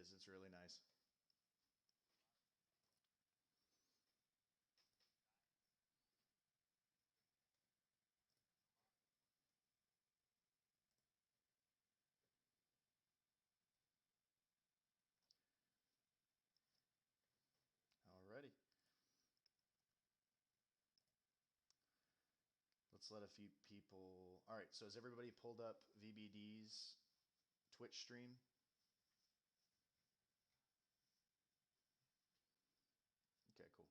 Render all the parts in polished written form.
is. It's really nice. Alrighty. Let's let a few people. All right. So has everybody pulled up VBD's Twitch stream? Okay, cool.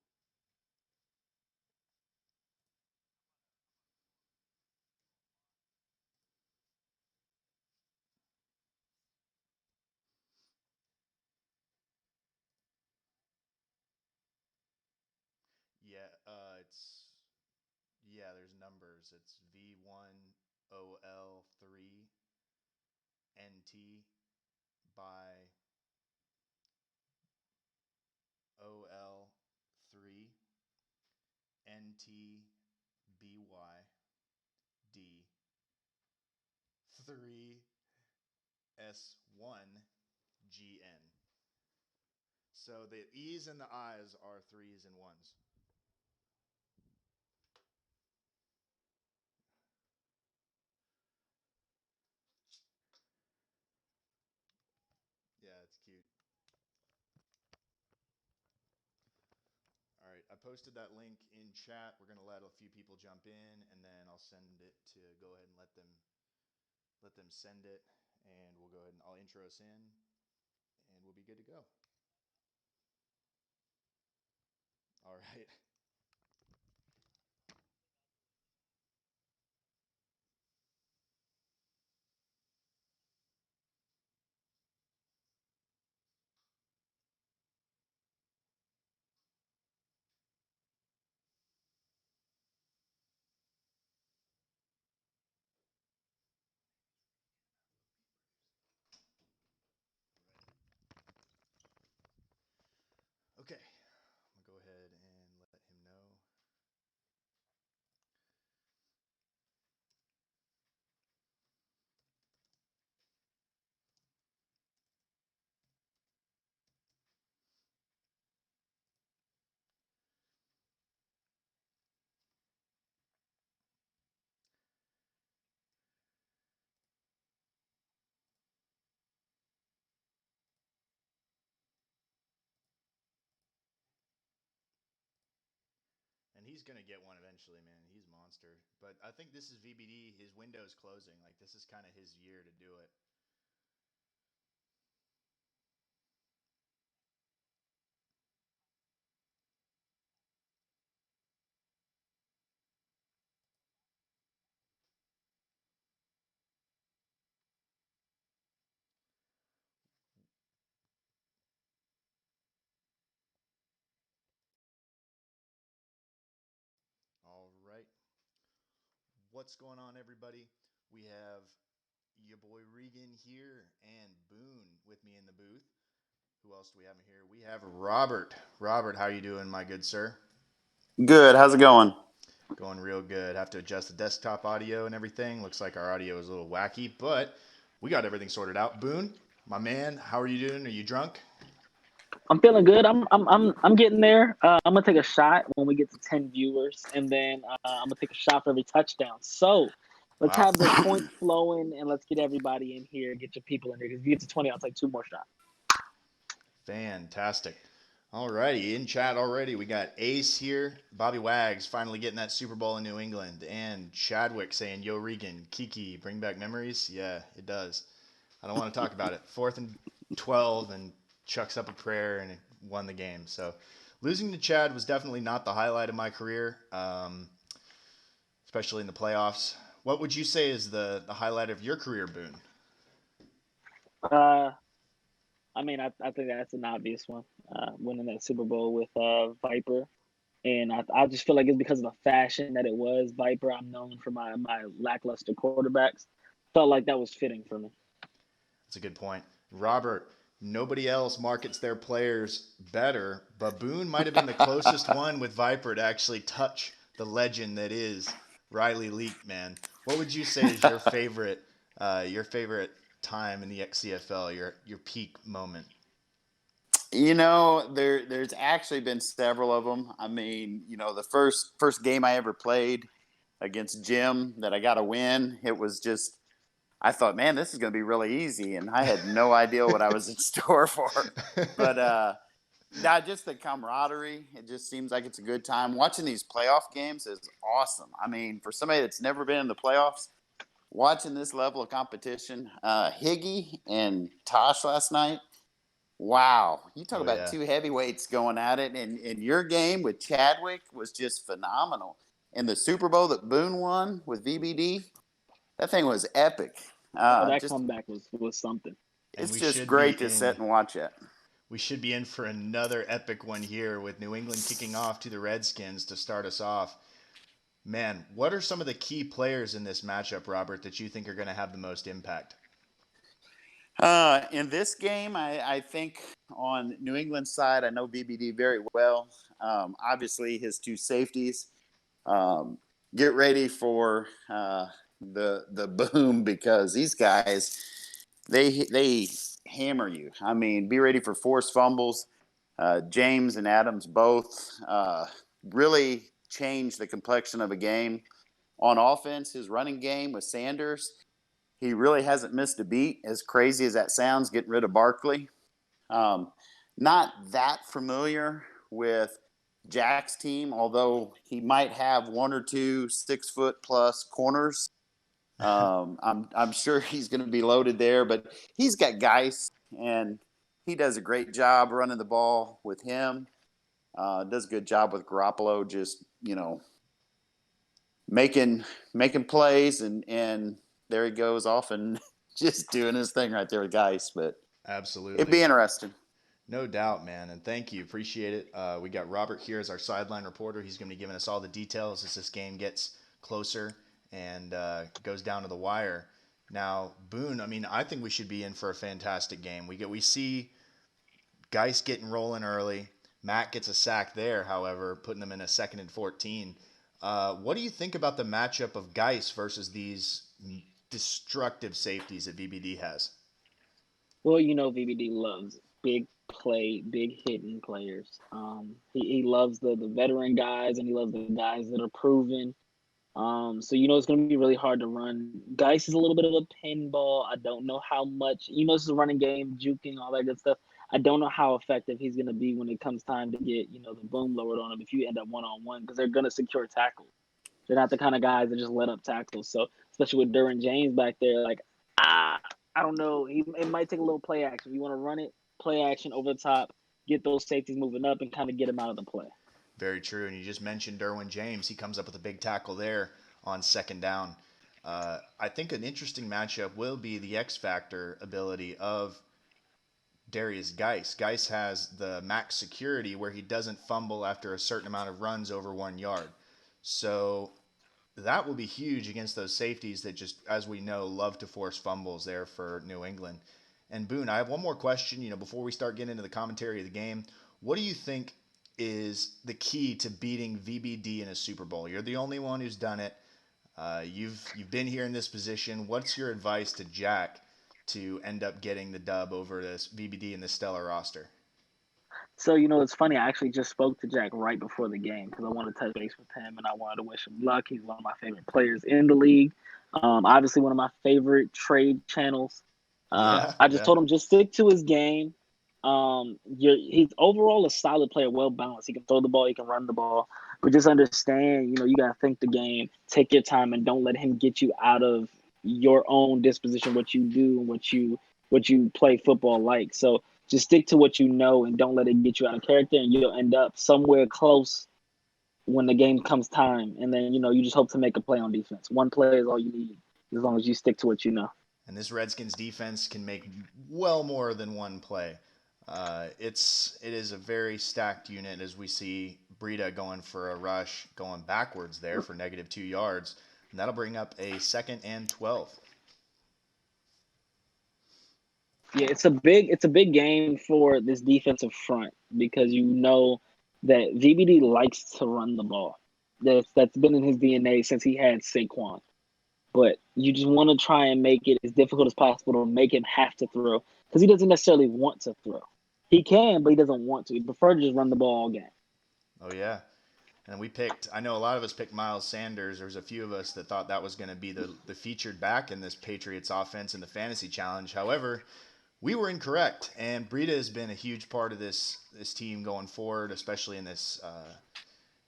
Yeah, there's numbers. It's V1OL3NT by OL3NTBY3S1GN. So the E's and the I's are threes and ones. Yeah, it's cute. All right, I posted that link in chat. We're gonna let a few people jump in, and then I'll send it to go ahead and let them send it, and we'll go ahead and I'll intro us in, and we'll be good to go. All right. Okay, I'm gonna go ahead and let him know. And he's gonna get one eventually, man. He's a monster. But I think this is VBD. His window's closing. Like this is kind of his year to do it. All right. What's going on, everybody? We have your boy Regan here and Boone with me in the booth. Who else do we have in here? We have Robert. Robert, how you doing, my good sir? Good. How's it going? Going real good. Have to adjust the desktop audio and everything. Looks like our audio is a little wacky, but we got everything sorted out. Boone, my man, how are you doing? Are you drunk? I'm feeling good. I'm getting there. I'm gonna take a shot when we get to 10 viewers, and then I'm gonna take a shot for every touchdown. So let's Wow. have the points flowing, and let's get everybody in here. Get your people in here. Because if you get to 20, I'll take 2 more shots. Fantastic. All righty, in chat already, we got Ace here, Bobby Wags finally getting that Super Bowl in New England, and Chadwick saying, "Yo, Regan, Kiki, bring back memories." Yeah, it does. I don't want to talk about it. 4th and 12, and chucks up a prayer and it won the game. So losing to Chad was definitely not the highlight of my career, especially in the playoffs. What would you say is the highlight of your career, Boone? Uh, I mean, I think that's an obvious one. Winning that Super Bowl with Viper, and I just feel like it's because of the fashion that it was. Viper, I'm known for my lackluster quarterbacks. Felt like that was fitting for me. That's a good point. Robert, nobody else markets their players better, but Boone might have been the closest one with Viper to actually touch the legend that is Riley Leak, man. What would you say is your favorite time in the XCFL, your peak moment? There's actually been several of them. I mean, the first game I ever played against Jim that I got to win, it was just I thought, man, this is going to be really easy, and I had no idea what I was in store for. But not just the camaraderie. It just seems like it's a good time. Watching these playoff games is awesome. I mean, for somebody that's never been in the playoffs, watching this level of competition, Higgy and Tosh last night. Wow, you talk Oh about yeah. two heavyweights going at it, and your game with Chadwick was just phenomenal. And the Super Bowl that Boone won with VBD, that thing was epic. Oh, that Just comeback was something. And it's just great to sit and watch it. we should be in for another epic one here with New England kicking off to the Redskins to start us off. Man, what are some of the key players in this matchup, Robert, that you think are going to have the most impact? In this game, I think on New England's side, I know BBD very well. Obviously, his two safeties. Um, get ready for the boom because these guys they hammer you. I mean, be ready for forced fumbles. James and Adams both really changed the complexion of a game. On offense, his running game with Sanders, he really hasn't missed a beat. As crazy as that sounds, getting rid of Barkley. Um, Not that familiar with Jack's team, although he might have one or two 6-foot plus corners. I'm sure he's going to be loaded there, but he's got Geis, and he does a great job running the ball with him. Does a good job with Garoppolo, just making plays, and there he goes off and just doing his thing right there with Geis. But it'd be Absolutely. interesting. No doubt, man. And thank you. Appreciate it. We got Robert here as our sideline reporter. He's going to be giving us all the details as this game gets closer and goes down to the wire. Now, Boone, I mean, I think we should be in for a fantastic game. We see Geis getting rolling early. Matt gets a sack there, however, putting them in a 2nd and 14. What do you think about the matchup of Geis versus these destructive safeties that VBD has? Well, VBD loves big play, big hitting players. He loves the veteran guys, and he loves the guys that are proven. So it's going to be really hard to run. Geis is a little bit of a pinball. I don't know how much. This is a running game, juking, all that good stuff. I don't know how effective he's going to be when it comes time to get the boom lowered on him if you end up 1-on-1, because they're going to secure tackles. They're not the kind of guys that just let up tackles. So especially with Derwin James back there, like I don't know. It might take a little play action. You want to run it, play action over the top, get those safeties moving up, and kind of get him out of the play. Very true. And you just mentioned Derwin James. He comes up with a big tackle there on 2nd down. I think an interesting matchup will be the X Factor ability of Darius Geis. Geis has the max security where he doesn't fumble after a certain amount of runs over 1 yard. So that will be huge against those safeties that just, as we know, love to force fumbles there for New England. And Boone, I have one more question. Before we start getting into the commentary of the game, what do you think is the key to beating VBD in a Super Bowl? You're the only one who's done it. You've been here in this position. What's your advice to Jack to end up getting the dub over this VBD in the stellar roster? So, it's funny. I actually just spoke to Jack right before the game because I wanted to touch base with him and I wanted to wish him luck. He's one of my favorite players in the league. Obviously, one of my favorite trade channels. Yeah, I just yeah. told him just stick to his game. He's overall a solid player, well balanced. He can throw the ball, he can run the ball, but just understand, you got to think the game, take your time, and don't let him get you out of your own disposition, what you do and what you play football like. So just stick to what you know and don't let it get you out of character, and you'll end up somewhere close when the game comes time. And then, you just hope to make a play on defense. One play is all you need as long as you stick to what you know. And this Redskins defense can make well more than one play. It is a very stacked unit as we see Breida going for a rush, going backwards there for -2 yards, and that'll bring up a 2nd and 12. Yeah, it's a big game for this defensive front because that VBD likes to run the ball. That's been in his DNA since he had Saquon. But you just want to try and make it as difficult as possible to make him have to throw because he doesn't necessarily want to throw. He can, but he doesn't want to. He prefer to just run the ball all game. Oh yeah. And I know a lot of us picked Miles Sanders. There's a few of us that thought that was going to be the featured back in this Patriots offense in the fantasy challenge. However, we were incorrect, and Breida has been a huge part of this team going forward, especially in this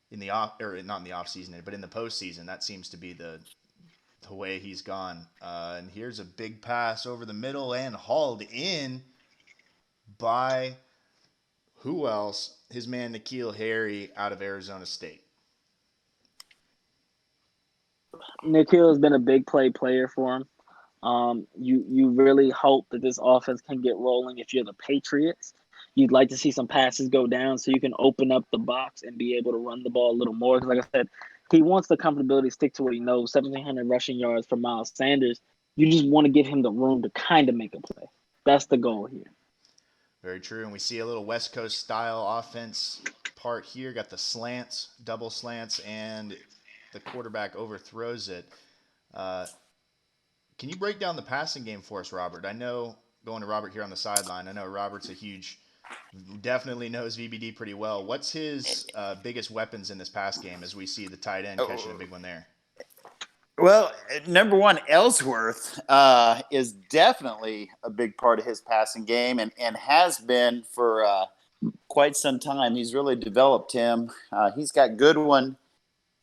in the off or not in the off season, but in the postseason. That seems to be the way he's gone. And here's a big pass over the middle and hauled in by who else? His man N'Keal Harry out of Arizona State. Nikhil has been a big player for him. You really hope that this offense can get rolling. If you're the Patriots, you'd like to see some passes go down so you can open up the box and be able to run the ball a little more. Because, like I said, he wants the comfortability, stick to what he knows. 1,700 rushing yards for Miles Sanders. You just want to give him the room to kind of make a play. That's the goal here. Very true. And we see a little West Coast style offense part here. Got the slants, double slants, and the quarterback overthrows it. Can you break down the passing game for us, Robert? I know, going to Robert here on the sideline, I know Robert's definitely knows VBD pretty well. What's his biggest weapons in this pass game as we see the tight end catching a big one there? Well, number one, Ellsworth is definitely a big part of his passing game and has been for quite some time. He's really developed him. He's got Goodwin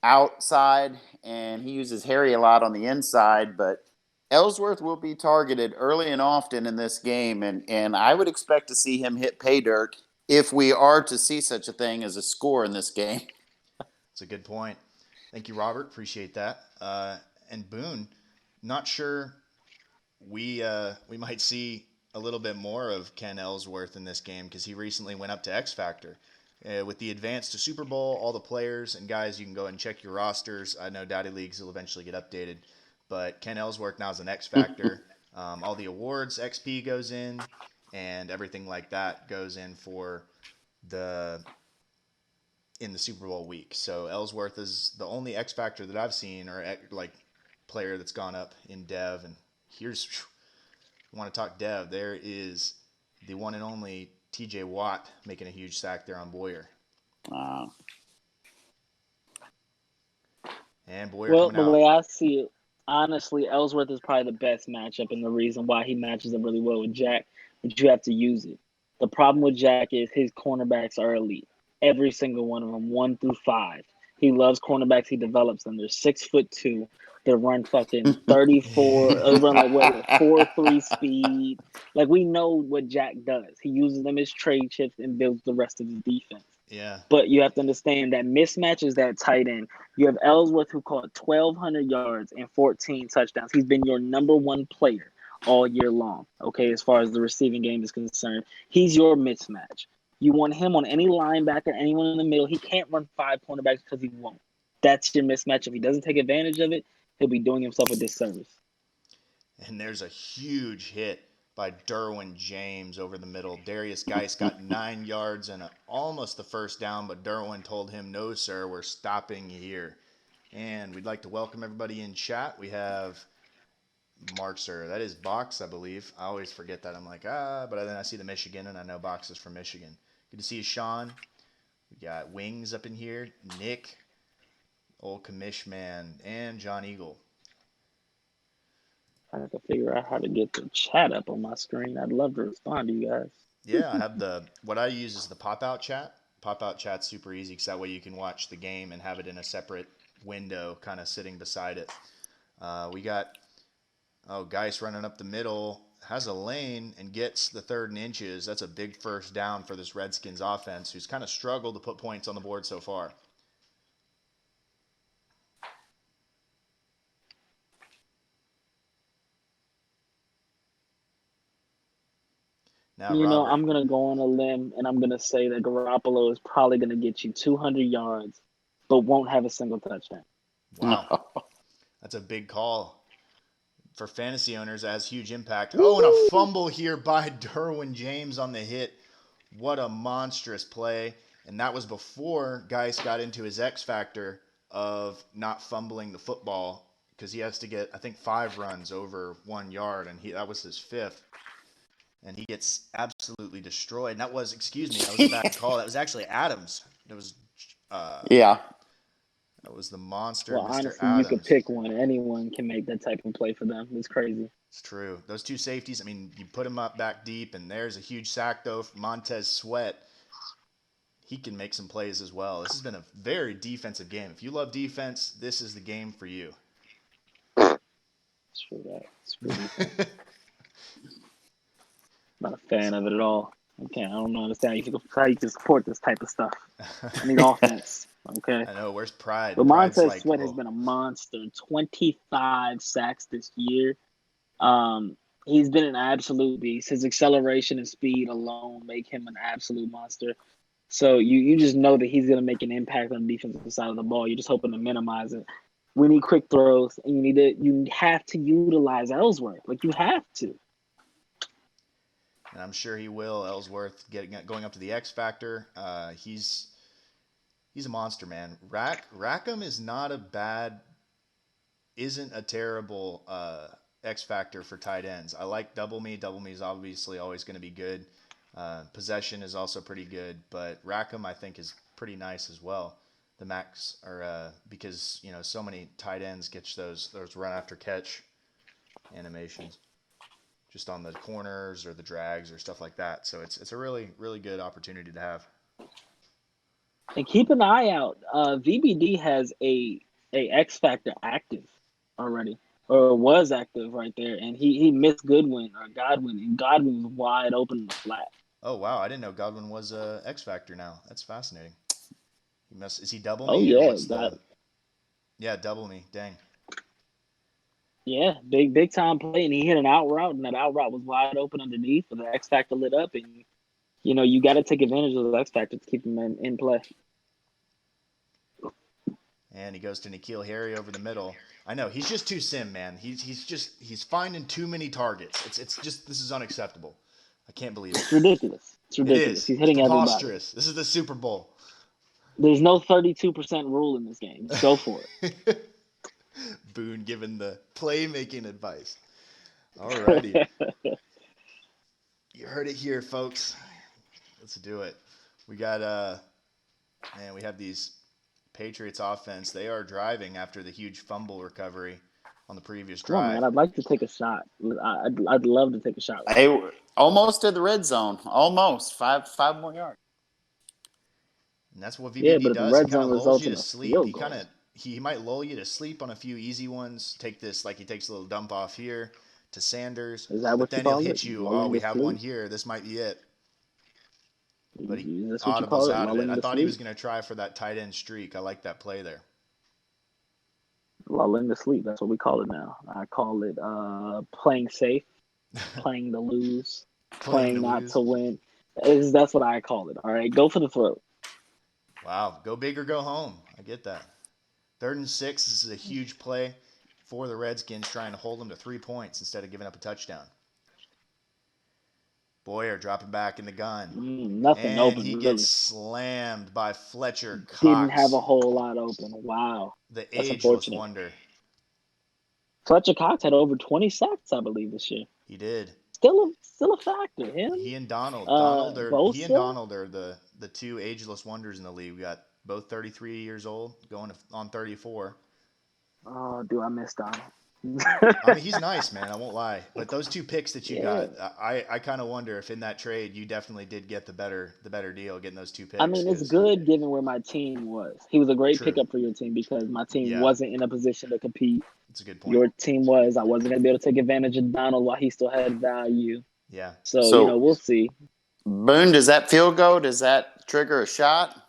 outside, and he uses Harry a lot on the inside, but Ellsworth will be targeted early and often in this game, and I would expect to see him hit pay dirt if we are to see such a thing as a score in this game. That's a good point. Thank you, Robert. Appreciate that. And Boone, not sure we might see a little bit more of Ken Ellsworth in this game because he recently went up to X Factor. With the advance to Super Bowl, all the players and guys, you can go ahead and check your rosters. I know Daddy Leagues will eventually get updated, but Ken Ellsworth now is an X Factor. All the awards, XP goes in, and everything like that goes in for in the Super Bowl week. So Ellsworth is the only X Factor that I've seen or like player that's gone up in Dev. And here's, you want to talk Dev, there is the one and only TJ Watt making a huge sack there on Boyer. Wow. And Boyer Well, coming the out. way I see it, honestly, Ellsworth is probably the best matchup, and the reason why he matches up really well with Jack, but you have to use it. The problem with Jack is his cornerbacks are elite. Every single one of them, 1 through 5. He loves cornerbacks. He develops them. They're 6'2". They run fucking 34. Run like what 4.3 speed. Like we know what Jack does. He uses them as trade chips and builds the rest of his defense. Yeah. But you have to understand that mismatch is that tight end. You have Ellsworth who caught 1,200 yards and 14 touchdowns. He's been your number one player all year long, okay, as far as the receiving game is concerned. He's your mismatch. You want him on any linebacker, anyone in the middle. He can't run 5 cornerbacks because he won't. That's your mismatch. If he doesn't take advantage of it, he'll be doing himself a disservice. And there's a huge hit by Derwin James over the middle. Darius Geis got 9 yards and almost the first down, but Derwin told him, no, sir, we're stopping here. And we'd like to welcome everybody in chat. We have Markser. That is Box, I believe. I always forget that. I'm like, but then I see the Michigan, and I know Box is from Michigan. Good to see you, Sean. We got Wings up in here. Nick, Old Commish Man, and John Eagle. I have to figure out how to get the chat up on my screen. I'd love to respond to you guys. Yeah, I have what I use is the pop-out chat. Pop-out chat's super easy because that way you can watch the game and have it in a separate window kind of sitting beside it. We got, Geis running up the middle, has a lane and gets the 3rd and inches. That's a big first down for this Redskins offense who's kind of struggled to put points on the board so far. Now, Robert, I'm going to go on a limb, and I'm going to say that Garoppolo is probably going to get you 200 yards, but won't have a single touchdown. Wow. That's a big call. For fantasy owners, that has huge impact. Oh, and a fumble here by Derwin James on the hit. What a monstrous play. And that was before Geis got into his X factor of not fumbling the football because he has to get, I think, 5 runs over 1 yard, and that was his 5th. and he gets absolutely destroyed. And that was a bad call. That was actually Adams. Yeah. That was the monster, Well, Mr. honestly, you could Adams. pick one. Anyone can make that type of play for them. It's crazy. It's true. Those two safeties, I mean, you put them up back deep, and there's a huge sack, though, from Montez Sweat. He can make some plays as well. This has been a very defensive game. If you love defense, this is the game for you. Screw that. Screw defense. Not a fan of it at all. Okay, I don't understand how you can support this type of stuff. I need offense. Okay. I know. Where's pride? But Pride's Montez like, Sweat has been a monster. 25 sacks this year. He's been an absolute beast. His acceleration and speed alone make him an absolute monster. So you just know that he's going to make an impact on the defensive side of the ball. You're just hoping to minimize it. We need quick throws, and you have to utilize Ellsworth. Like, you have to. and I'm sure he will. Ellsworth going up to the X Factor. He's a monster, man. Rackham isn't a terrible X Factor for tight ends. I like Double Me. Double Me is obviously always going to be good. Possession is also pretty good, but Rackham I think is pretty nice as well. The max are because so many tight ends get those run after catch animations just on the corners or the drags or stuff like that. So it's a really really good opportunity to have. And keep an eye out. VBD has a X Factor active already, or was active right there, and he missed Godwin, and Godwin was wide open in the flat. Oh wow, I didn't know Godwin was a X Factor now. That's fascinating. Is he double Oh me or yeah, what's the? Yeah, double me. Dang. yeah, big time play, and he hit an out route, and that out route was wide open underneath, but the X Factor lit up, and you got to take advantage of the X Factor to keep him in play. And he goes to N'Keal Harry over the middle. I know he's just too sim, man. He's finding too many targets. It's just this is unacceptable. I can't believe it. It's ridiculous. It's It ridiculous. is. He's It's hitting everybody. preposterous. This is the Super Bowl. There's no 32% rule in this game. Just go for it. Boone giving the playmaking advice. Alrighty. You heard it here, folks. Let's do it. We got we have these Patriots offense. They are driving after the huge fumble recovery on the previous drive. Come on, man. I'd like to take a shot. I'd love to take a shot. Hey, almost to the red zone. Almost. Five more yards. And that's what VBD does. He kind of lulls you to sleep. He might lull you to sleep on a few easy ones. Take this, like he takes a little dump off here to Sanders. Is that what then he'll hit you. Oh, we have one here. This might be it. But he audibles out of it. I thought he was going to try for that tight end streak. I like that play there. Lulling to sleep. That's what we call it now. I call it playing safe, playing to lose, playing not to win. That's what I call it. All right, go for the throat. Wow, go big or go home. I get that. 3rd and 6. This is a huge play for the Redskins, trying to hold them to 3 points instead of giving up a touchdown. Boyer dropping back in the gun. Nothing and open. He really gets slammed by Fletcher Cox. Didn't have a whole lot open. Wow. The ageless wonder. Fletcher Cox had over 20 sacks, I believe, this year. He did. Still a factor. Him. He and Donald. He and Donald are the two ageless wonders in the league. We got both 33 years old, going on 34. Oh, do I miss Donald? I mean, he's nice, man. I won't lie. But those 2 picks that you got, I kind of wonder if in that trade you definitely did get the better deal getting those 2 picks. I mean, it's good given where my team was. He was a great pickup for your team because my team wasn't in a position to compete. That's a good point. Your team was. I wasn't going to be able to take advantage of Donald while he still had value. Yeah. So we'll see. Boone, does that field goal? Does that trigger a shot?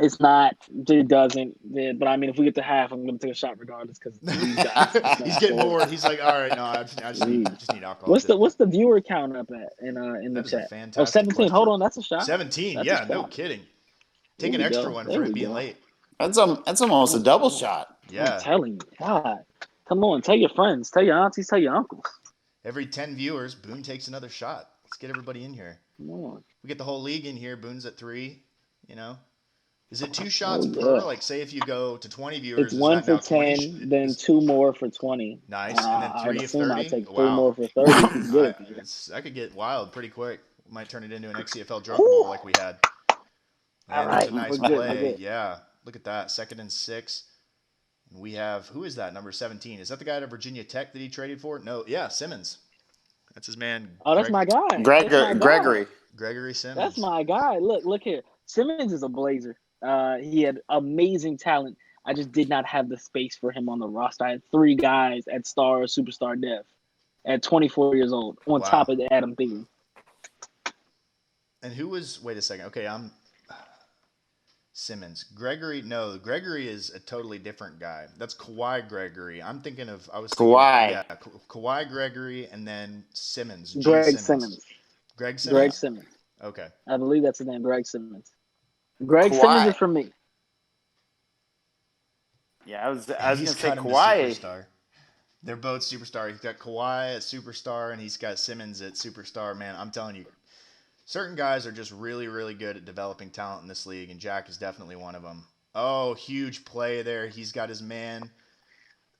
It's not. It doesn't. But I mean, if we get to half, I'm going to take a shot regardless because he's getting bored. He's like, all right, no, I just need alcohol. What's the viewer count up at in the chat? Fantastic 17. question. Hold on, that's a shot. 17. Yeah, no kidding. Take an extra one for it being late. That's almost a double shot. Yeah. I'm telling you, God, come on, tell your friends, tell your aunties, tell your uncles. Every 10 viewers, Boone takes another shot. Let's get everybody in here. Come on. We get the whole league in here. Boone's at 3. Is it 2 Oh shots per? yeah. Like, say if you go to 20 It's viewers, is one that for now 20? 10, then Is two more for 20. nice, and then I would 3 of assume I'd 30. take three Wow, more for 30 if you can get I it there. that could get wild pretty quick. Might turn it into an XCFL drunk Whew. bowl like we had. All And there's right, a nice we're good. We're play. good. Yeah, look at that. 2nd and 6. And we have who is that? Number 17. Is that the guy at Virginia Tech that he traded for? No, yeah, Simmons. That's his man, Oh, that's my guy. That's my guy. Gregory. Gregory That's Simmons. my guy. Look here. Simmons is a blazer. He had amazing talent. I just did not have the space for him on the roster. I had 3 guys at superstar depth at 24 years old, on top Wow. of Adam Thielen. And who was? Wait a second. Okay, I'm Simmons. Gregory. No, Gregory is a totally different guy. That's Kawhi Gregory. I'm thinking of. I was thinking. Kawhi. Yeah, Kawhi Gregory, and then Simmons. G. Greg Simmons. Simmons. Greg Greg Simmons. Simmons. Okay. I believe that's his name, Greg Simmons. Greg Simmons Kawhi. is for me. Yeah, I was going He's to say got him Kawhi. to superstar. They're both superstar. He's got Kawhi at superstar, and he's got Simmons at superstar. Man, I'm telling you, certain guys are just really, really good at developing talent in this league, and Jack is definitely one of them. Oh, huge play there. He's got his man,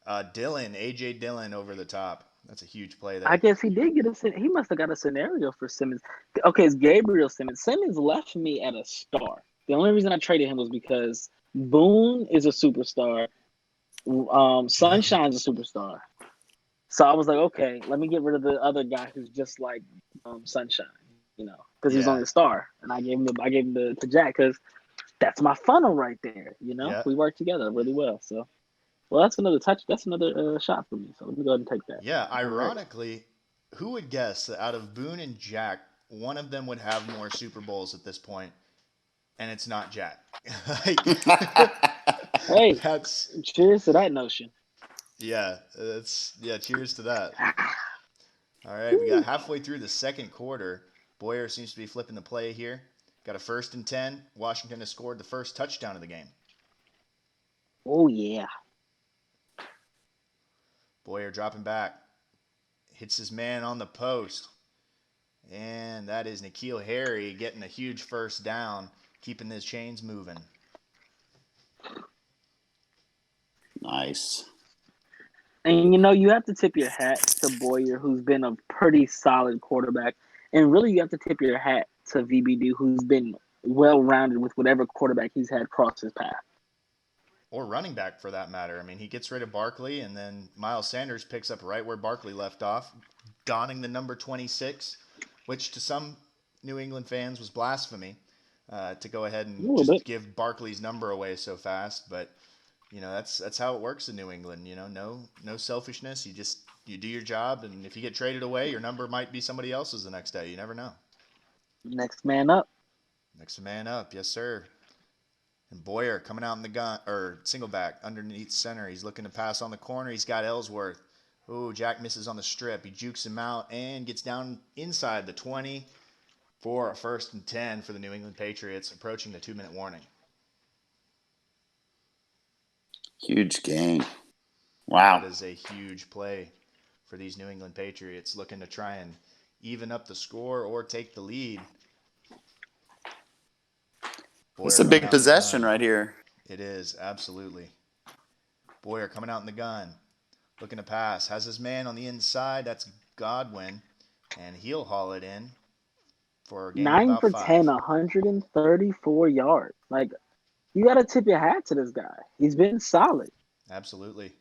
A.J. Dillon, over the top. That's a huge play there. I guess he did get he must have got a scenario for Simmons. Okay, it's Gabriel Simmons. Simmons left me at a star. The only reason I traded him was because Boone is a superstar. Sunshine's a superstar. So I was like, okay, let me get rid of the other guy who's just like Sunshine, because he's Yeah. only a star. And I gave him to Jack because that's my funnel right there. Yeah. We work together really well. So, well, that's another touch. That's another shot for me. So let me go ahead and take that. Yeah, All right. ironically, who would guess that out of Boone and Jack, one of them would have more Super Bowls at this point, and it's not Jack. Hey, that's cheers to that notion. yeah, cheers to that. All right, we got halfway through the second quarter. Boyer seems to be flipping the play here. Got a 1st and 10. Washington has scored the first touchdown of the game. Oh yeah. Boyer dropping back. Hits his man on the post. And that is N'Keal Harry getting a huge first down, keeping his chains moving. Nice. And you have to tip your hat to Boyer, who's been a pretty solid quarterback. And really, you have to tip your hat to VBD, who's been well-rounded with whatever quarterback he's had cross his path. Or running back, for that matter. I mean, he gets rid of Barkley, and then Miles Sanders picks up right where Barkley left off, donning the number 26, which to some New England fans was blasphemy to go ahead and just give Barkley's number away so fast. But that's how it works in New England. No selfishness. You do your job, and if you get traded away, your number might be somebody else's the next day. You never know. Next man up. Next man up, yes sir. And Boyer coming out in the gun or single back underneath center. He's looking to pass on the corner. He's got Ellsworth. Oh, Jack misses on the strip. He jukes him out and gets down inside the 20 for a 1st and 10 for the New England Patriots, approaching the 2-minute warning. Huge game. Wow. That is a huge play for these New England Patriots, looking to try and even up the score or take the lead. It's a big possession right here. It is, absolutely. Boyer coming out in the gun, looking to pass. Has his man on the inside. That's Godwin, and he'll haul it in for a gain 9 of about for 5. 10, 134 yards. Like, you got to tip your hat to this guy. He's been solid. Absolutely.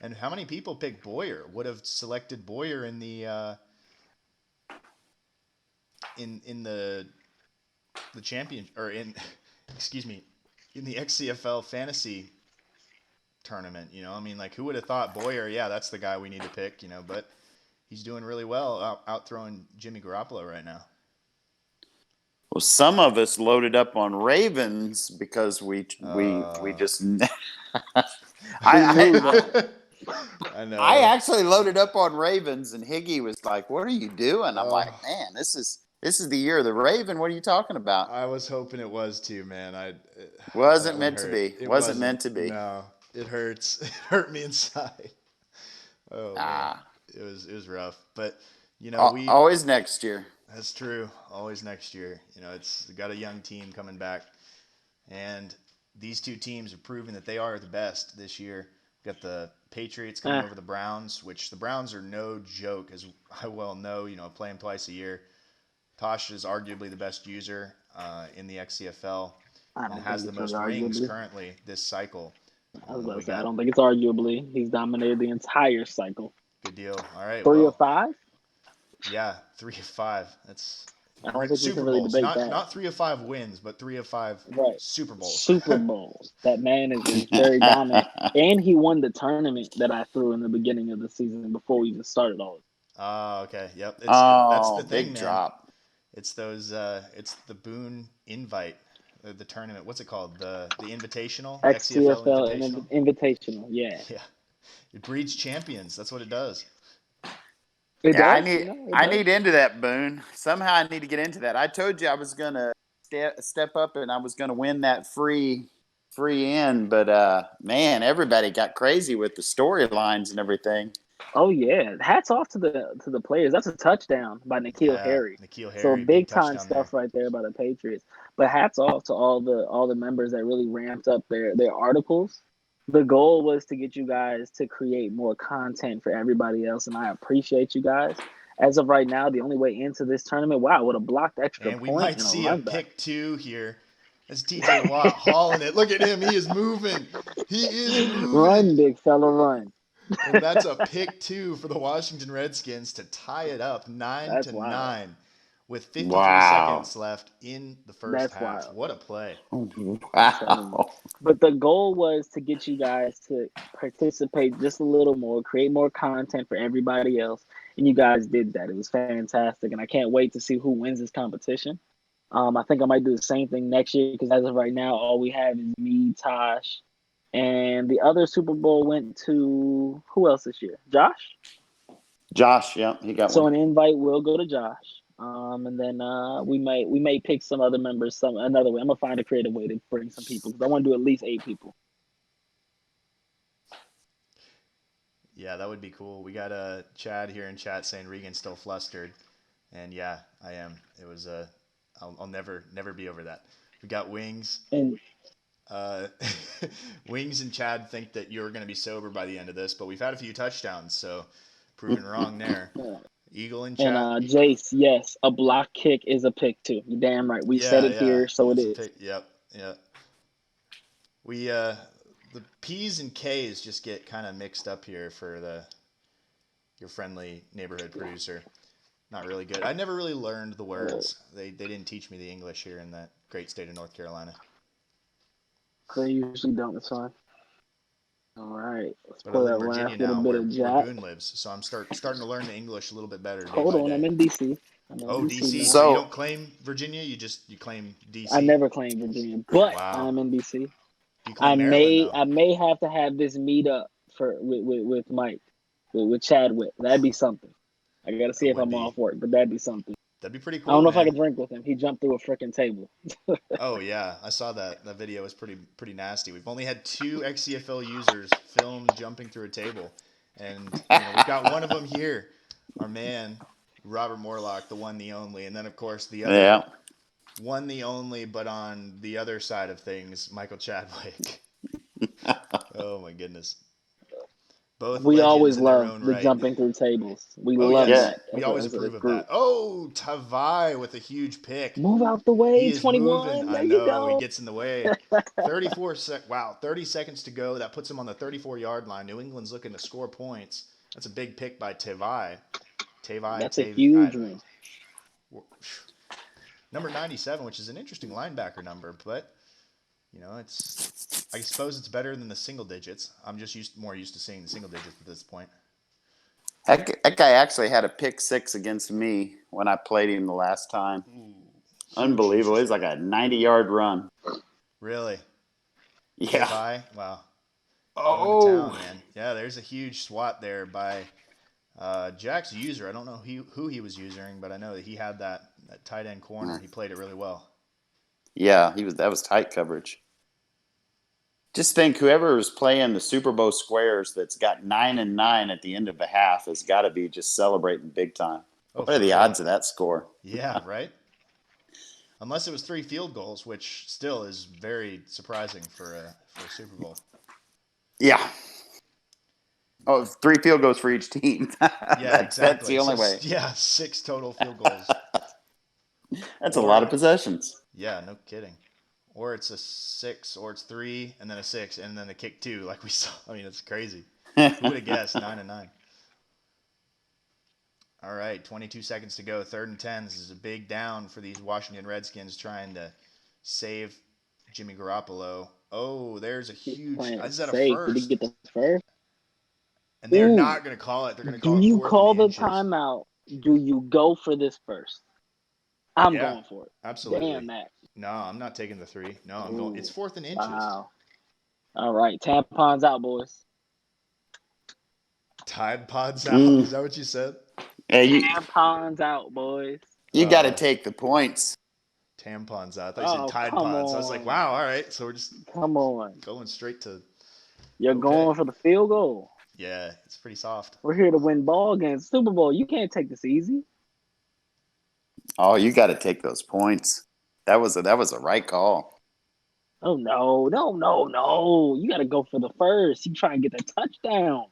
And how many people picked Boyer? Would have selected Boyer in the in the champion or in in the XCFL fantasy tournament. I mean, like, who would have thought Boyer? Yeah, that's the guy we need to pick. But he's doing really well, out throwing Jimmy Garoppolo right now. Well, some of us loaded up on Ravens because we just. I know. I actually loaded up on Ravens, and Higgy was like, "What are you doing?" I'm like, "Man, this is the year of the Raven. What are you talking about?" I was hoping it was too, man. Wasn't meant to be. It wasn't meant to be. No, it hurts. It hurt me inside. Oh man, it was rough. But we always next year. That's true. Always next year. It's got a young team coming back, And these two teams are proving that they are the best this year. We've got the Patriots coming over the Browns, which the Browns are no joke, as I well know. Play them twice a year. Tosh is arguably the best user in the XCFL and has the most rings currently this cycle. I was about to say, I don't think it's arguably. He's dominated the entire cycle. Good deal. All right. 3 of 5? Yeah, 3 of 5. That's I don't think Super really Bowls. Not 3 of 5 wins, but 3 of 5 Super Bowls. Super Bowls. That man is very dominant. And he won the tournament that I threw in the beginning of the season before we even started all of it. Oh, okay. Yep. That's the thing, big man. Drop. It's those. It's the Boone Invite, the tournament. What's it called? The Invitational. XCFL Invitational. Yeah. Yeah. It breeds champions. That's what it does. I need into that, Boone. Somehow I need to get into that. I told you I was gonna step up and I was gonna win that free in, but man, everybody got crazy with the storylines and everything. Oh yeah, hats off to the players. That's a touchdown by N'Keal Harry. So big time stuff right there by the Patriots. But hats off to all the members that really ramped up their articles. The goal was to get you guys to create more content for everybody else, and I appreciate you guys. As of right now, the only way into this tournament, wow, what a blocked extra and point. We might see a pick 2 here. That's TJ Watt hauling it. Look at him. He is moving. Run, big fella, run. And that's a pick 2 for the Washington Redskins to tie it up 9-9 with 53 seconds left in the first half. Wild. What a play. Wow. But the goal was to get you guys to participate just a little more, create more content for everybody else. And you guys did that. It was fantastic. And I can't wait to see who wins this competition. I think I might do the same thing next year because as of right now, all we have is me, Tosh, and the other Super Bowl went to who else this year? Josh? Josh, yeah, he got one. So an invite will go to Josh. And then we may pick some other members another way. I'm gonna find a creative way to bring some people because I want to do at least 8 people. Yeah, that would be cool. We got Chad here in chat saying Regan's still flustered, and yeah, I am. It was I'll never be over that. We got Wings. And Wings and Chad think that you're going to be sober by the end of this, but we've had a few touchdowns, so proven wrong there. Eagle in chat. And Jace, yes, a block kick is a pick too. You're damn right. We said it here, so it is. Yep. We the P's and K's just get kind of mixed up here for your friendly neighborhood producer. Not really good. I never really learned the words. They didn't teach me the English here in that great state of North Carolina. They usually don't. It's fine. All right. Let's but pull I live that in Virginia last now, little bit of Jack. where Boone lives, so I'm starting to learn the English a little bit better. Hold on, I'm in DC. DC. So you don't claim Virginia? You claim DC? I never claim Virginia, but I'm in DC. I may have to have this meetup with Mike, with Chadwick. That'd be something. I got to see if I'm off work, but that'd be something. That'd be pretty cool. I don't know if I can drink with him. He jumped through a freaking table. Oh yeah, I saw that. That video was pretty nasty. We've only had 2 XCFL users filmed jumping through a table, and we've got one of them here. Our man Robert Morlock, the one, the only, and then of course the other one, the only, but on the other side of things, Michael Chadwick. Oh my goodness. Both we always love the jumping through tables. We love that. We always approve of that. Oh, Tavai with a huge pick. Move out the way, 21. Moving. There I know, you go. He gets in the way. 30 seconds to go. That puts him on the 34-yard line. New England's looking to score points. That's a big pick by Tavai. That's a huge one. Number 97, which is an interesting linebacker number, but I suppose it's better than the single digits. I'm just more used to seeing the single digits at this point. That guy actually had a pick 6 against me when I played him the last time. Ooh, unbelievable. It was like a 90-yard run. Really? Yeah. Wow. Oh. Town, man. Yeah, there's a huge swat there by Jack's user. I don't know who he was using, but I know that he had that tight end corner. He played it really well. Yeah, that was tight coverage. Just think, whoever is playing the Super Bowl squares that's got 9-9 at the end of the half has got to be just celebrating big time. What are the odds of that score? Yeah, right. unless it was 3 field goals, which still is very surprising for a Super Bowl. Yeah. Oh, 3 field goals for each team. Yeah, That's exactly. the only So way. yeah, 6 total field goals. That's a lot Or of possessions. yeah, no kidding. Or it's a 6, or it's 3, and then a 6, and then a kick 2, like we saw. I mean, it's crazy. Who would have guessed 9-9? All right, 22 seconds to go. 3rd and 10. This is a big down for these Washington Redskins trying to save Jimmy Garoppolo. Oh, there's a He's huge. playing it Is that a safe. Did he first? get the first? And they're Ooh. not going to call it. They're going to Do call it you 4th in call the the inches. timeout? Do you go for this first? I'm Yeah, going for it. absolutely. Damn that. No, I'm not taking the 3. No, I'm going. It's Ooh. 4th in inches. Wow. All right. Tampons out, boys. Tide Pods out. Is that what you said? Hey, Tampons out, boys. you got to take the points. Tampons out. I thought you said Oh, Tide come Pods. on. I was like, wow, all right. So we're just Come on. going straight to. You're Okay. going for the field goal. Yeah, it's pretty soft. We're here to win ball games. Super Bowl. You can't take this easy. Oh, you got to take those points. That was a right call. Oh no. You gotta go for the first. You try and get the touchdown.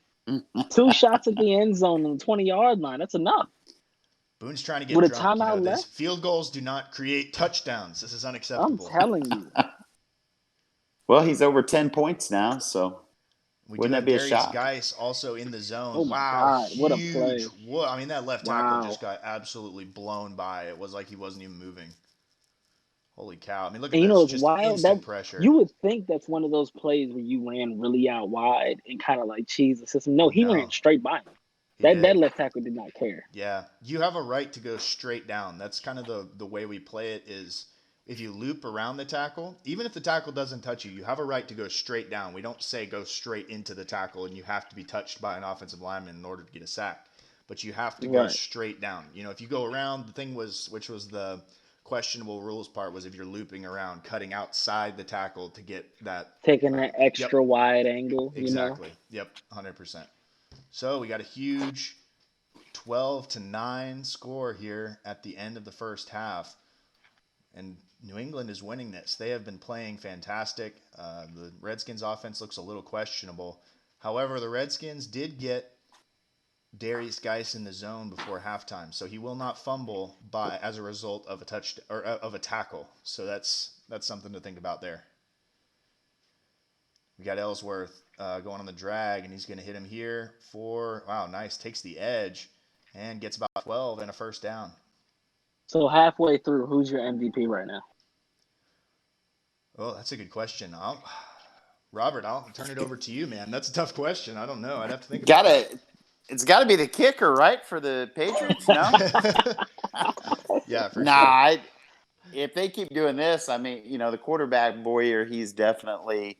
2 shots at the end zone on the 20-yard line. That's enough. Boone's trying to get With a drunk. timeout These left? field goals do not create touchdowns. This is I'm unacceptable. telling you. Well, he's over 10 points now, so We wouldn't do that have be a Darius shock? Geis also in the zone. Oh my Wow, God. What a play. huge. What? I mean, that left tackle Wow. just got absolutely blown by. It was like he wasn't even moving. Holy cow. I mean, look at And you know this. it's Just wild that instant pressure. you would think that's one of those plays where you ran really out wide and kind of like cheese the system. No, he ran straight by him. He That did. left tackle did not care. Yeah. You have a right to go straight down. That's kind of the way we play it is if you loop around the tackle, even if the tackle doesn't touch you, you have a right to go straight down. We don't say go straight into the tackle and you have to be touched by an offensive lineman in order to get a sack. But you have to go Right. straight down. You know, if you go around, the thing was, which was the questionable rules part, was if you're looping around, cutting outside the tackle to get that. Taking an extra wide angle, Exactly. Yep, 100%. So we got a huge 12-9 score here at the end of the first half. And New England is winning this. They have been playing fantastic. The Redskins offense looks a little questionable. However, the Redskins did get Darius Geis in the zone before halftime, so he will not fumble as a result of a touch or of a tackle. So that's something to think about there. We got Ellsworth going on the drag, and he's going to hit him here for nice. Takes the edge and gets about 12 and a first down. So halfway through, who's your MVP right now? Oh, that's a good question. Robert, I'll turn it over to you, man. That's a tough question. I don't know. I'd have to think about it. It's got to be the kicker, right, for the Patriots, no? Yeah, for sure. If they keep doing this, I mean, the quarterback Boyer, he's definitely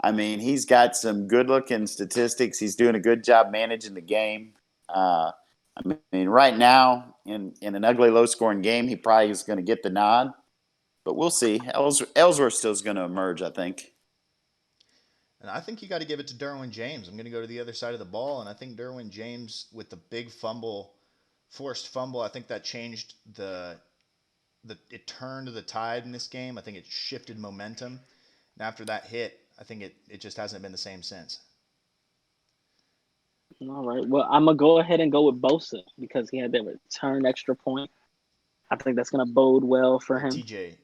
he's got some good-looking statistics. He's doing a good job managing the game. Right now, in an ugly, low-scoring game, he probably is going to get the nod. But we'll see. Ellsworth still is going to emerge, I think. And I think you got to give it to Derwin James. I'm going to go to the other side of the ball, and I think Derwin James with the big forced fumble, I think that changed it turned the tide in this game. I think it shifted momentum. And after that hit, I think it just hasn't been the same since. All right. Well, I'm going to go ahead and go with Bosa because he had that return extra point. I think that's going to bode well for him. TJ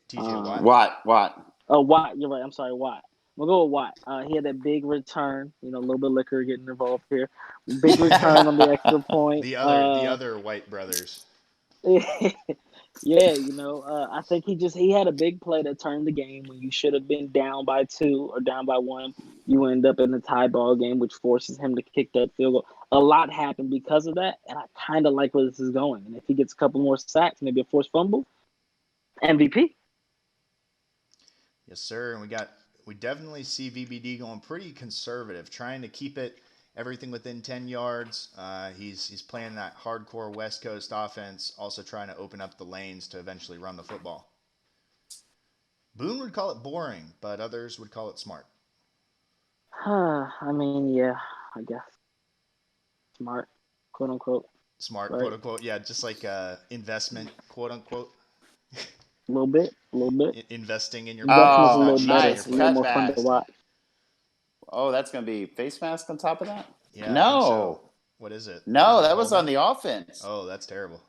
Watt. Watt. Oh, Watt. You're right. I'm sorry, Watt. We'll go with Watt. He had that big return. A little bit of liquor getting involved here. Big return on the extra point. The other White brothers. Yeah, I think he had a big play that turned the game when you should have been down by 2 or down by 1. You end up in a tie ball game, which forces him to kick that field goal. A lot happened because of that, and I kind of like where this is going. And if he gets a couple more sacks, maybe a forced fumble, MVP. Yes, sir. And we definitely see VBD going pretty conservative, trying to keep everything within 10 yards. He's playing that hardcore West Coast offense, also trying to open up the lanes to eventually run the football. Boone would call it boring, but others would call it smart. Yeah, I guess. Smart, quote-unquote. Smart, right? quote-unquote. Yeah, just like investment, quote-unquote. A little bit, a little bit. Investing in your Definitely players, look a not Oh, little cheating better, your nice a little more players. fun to cutbacks. watch. Oh, that's going to be face mask on top of that? Yeah, I think so. No. What is it? No, A that was on holding? the offense. Oh, that's terrible.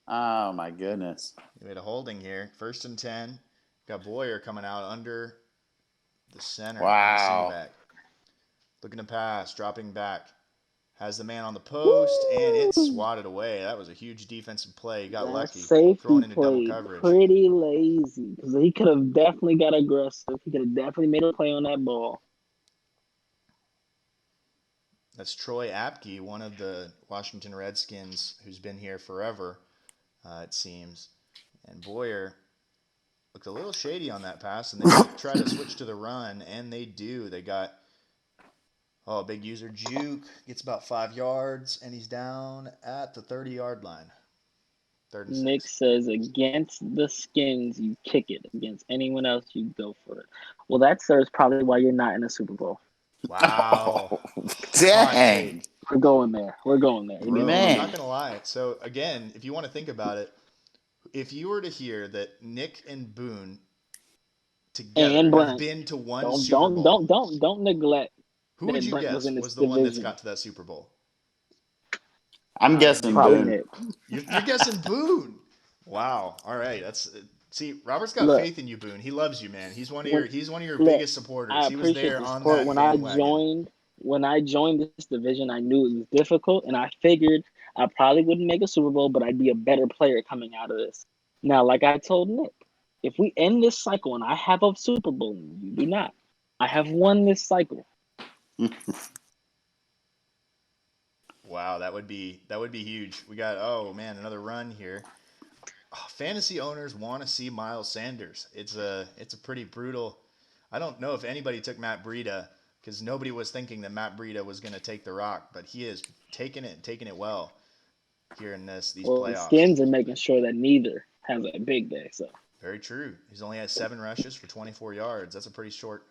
Oh, my goodness. We had a holding here. 1st and 10. Got Boyer coming out under the center on the swing Wow. back. Looking to pass, dropping back. Has the man on the post, and it's Woo! swatted away. That was a huge defensive play. He got That lucky. Thrown safety into double played coverage. pretty lazy because he could have definitely got aggressive. He could have definitely made a play on that ball. That's Troy Apke, one of the Washington Redskins who's been here forever, it seems. And Boyer looked a little shady on that pass, and they might try to switch to the run, and they do. They got, big user juke, gets about 5 yards, and he's down at the 30-yard line. 3rd and Nick 6. says, against the Skins, you kick it. Against anyone else, you go for it. Well, that, sir, is probably why you're not in the Super Bowl. Wow. Oh, dang. We're going there. We're going there. Bro, I'm Man. not going to lie. So, again, if you want to think about it, if you were to hear that Nick and Boone together And have Brent. been to one Don't Super don't Bowl, don't don't neglect who would that you Brent was guess in this was the one that's division. got to that Super Bowl? I'm Out of guessing Nick Probably and Boone. Nick. You're guessing Boone. Wow. All right. See, Robert's got Look, faith in you, Boone. He loves you, man. He's one of when your look, biggest supporters. I He was appreciate there the on support. that bandwagon. When I joined this division, I knew it was difficult, and I figured I probably wouldn't make a Super Bowl, but I'd be a better player coming out of this. Now, like I told Nick, if we end this cycle and I have a Super Bowl and you do not, I have won this cycle. Wow, that would be huge. We got another run here. Fantasy owners want to see Miles Sanders. It's a pretty brutal. I don't know if anybody took Matt Breida because nobody was thinking that Matt Breida was going to take the rock, but he is taking it well here in these Well, the playoffs. Skins are making sure that neither has a big day. So Very true. He's only had 7 rushes for 24 yards. That's a pretty short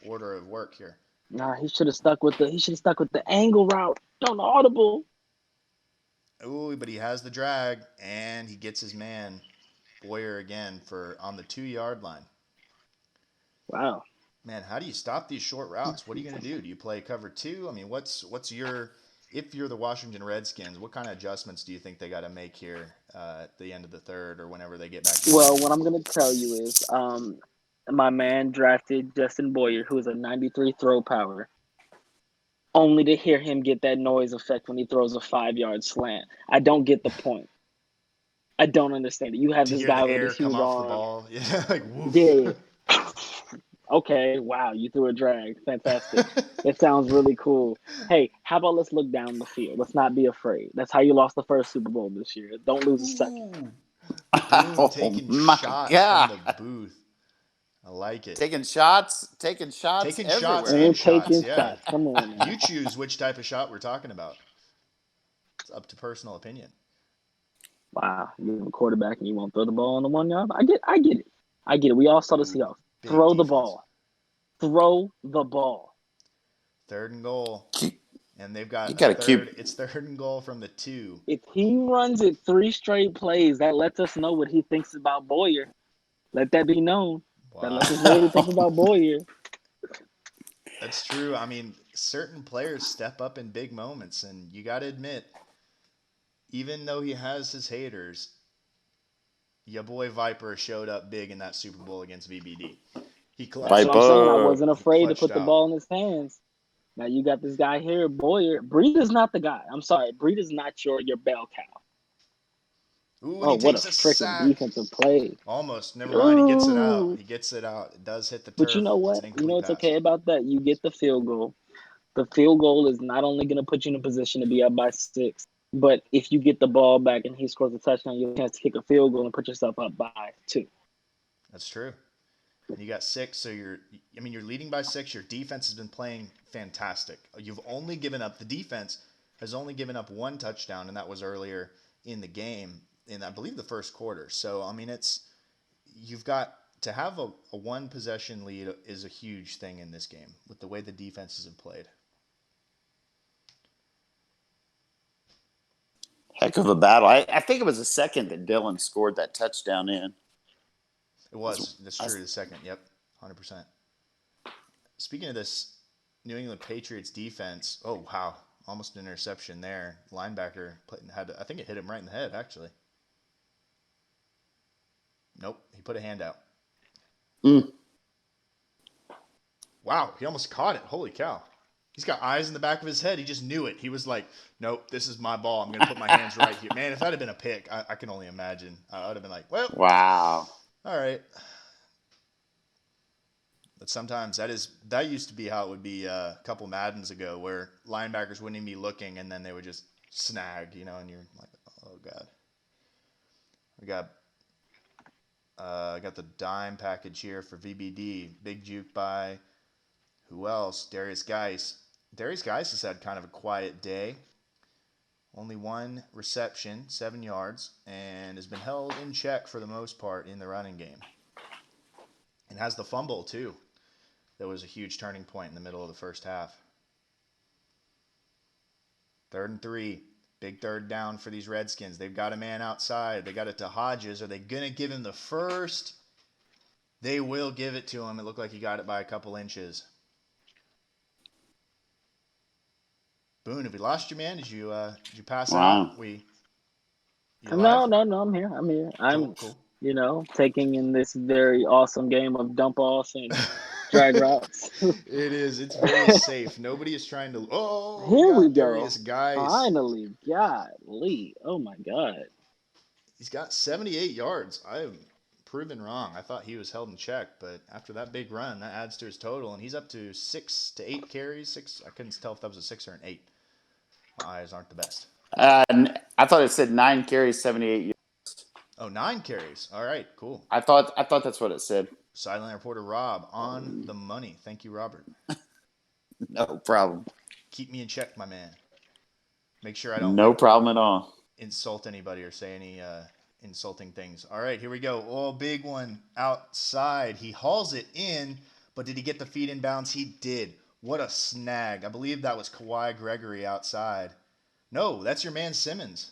order of work here. nah, he should have stuck with the angle route. Don't audible. Ooh, but he has the drag, and he gets his man Boyer again on the 2-yard line. Wow. Man, how do you stop these short routes? What are you going to do? Do you play cover 2? I mean, what's your if you're the Washington Redskins, what kind of adjustments do you think they got to make here at the end of the 3rd or whenever they get back? Well, what I'm gonna tell you is, my man drafted Justin Boyer, who is a 93 throw power, only to hear him get that noise effect when he throws a 5-yard slant. I don't get the point. I don't understand it. You have To this hear guy the with a air come huge off the arm. ball, yeah, like woof. Yeah. Okay, wow, you threw a drag. Fantastic. It sounds really cool. Hey, how about let's look down the field? Let's not be afraid. That's how you lost the first Super Bowl this year. Don't lose a second. Ooh, Boone Oh, taking my shots from God. the booth. I like it. Taking shots Taking shots everywhere. and And shots, taking yeah. shots. Come on now. You choose which type of shot we're talking about. It's up to personal opinion. Wow, you have a quarterback and you won't throw the ball on the 1 yard. I get it. We all saw the Ooh, Seahawks. big Throw the defense. ball. Throw the ball. 3rd and goal. And they've got You got to keep. It's 3rd and goal from the 2. If he runs it 3 straight plays, that lets us know what he thinks about Boyer. Let that be known. That lets us know what he thinks about Boyer. That's true. I mean, certain players step up in big moments, and you got to admit, even though he has his haters, your boy Viper showed up big in that Super Bowl against VBD. He clutched. That's what I'm saying. I Viper. wasn't afraid to clutched put the out. ball in his hands. Now you got this guy here, Boyer. Breida's not the guy. I'm sorry. Breida's not your bell cow. Ooh, and Oh, he what a takes a freaking sack. defensive play. Almost. Never mind. He gets it out. Ooh. It does hit the But you turf. know It's what? an You know incomplete what's pass. okay about that? You get the field goal. The field goal is not only going to put you in a position to be up by 6, but if you get the ball back and he scores a touchdown, you have a chance to kick a field goal and put yourself up by 2. That's true. And you got 6, so you're leading by 6. Your defense has been playing fantastic. The defense has only given up 1 touchdown, and that was earlier in the game, in I believe the first quarter. So, I mean, you've got to have a 1 possession lead is a huge thing in this game with the way the defenses have played. Heck of a battle. I think it was the second that Dylan scored that touchdown in. It was. That's true. The second. Yep. 100%. Speaking of this New England Patriots defense, oh, wow. Almost an interception there. Linebacker I think it hit him right in the head, actually. Nope. He put a hand out. Wow. He almost caught it. Holy cow. He's got eyes in the back of his head. He just knew it. He was like, nope, this is my ball. I'm going to put my hands right here. Man, if that had been a pick, I can only imagine. I would have been like, well. Wow. All right. But sometimes that used to be how it would be a couple Maddens ago, where linebackers wouldn't even be looking, and then they would just snag, and you're like, oh god. I got the dime package here for VBD. Big juke by who else? Darius Geis. Darius Geis has had kind of a quiet day. Only one reception, 7 yards, and has been held in check for the most part in the running game. And has the fumble too. That was a huge turning point in the middle of the first half. 3rd and 3. Big third down for these Redskins. They've got a man outside. They got it to Hodges. Are they going to give him the first? They will give it to him. It looked like he got it by a couple inches. Boone, have we lost you, man? Did you pass out? No, I'm here. I'm cool. Taking in this very awesome game of dump offs and drag routes. It is. It's very safe. Nobody is trying to. Oh, here we go. Darius Geis. Finally, golly! Oh my God. He's got 78 yards. I'm proven wrong. I thought he was held in check, but after that big run, that adds to his total, and he's up to 6 to 8 carries. 6. I couldn't tell if that was a 6 or an 8. My eyes aren't the best. I thought it said 9 carries, 78 yards. Oh, 9 carries. All right, cool. I thought that's what it said. Sideline reporter Rob on the money. Thank you, Robert. No problem. Keep me in check, my man. Make sure I don't. No problem at all. Insult anybody or say any insulting things. All right, here we go. Oh, big one outside. He hauls it in, but did he get the feet in bounds? He did. What a snag. I believe that was Kawhi Gregory outside. No, that's your man Simmons.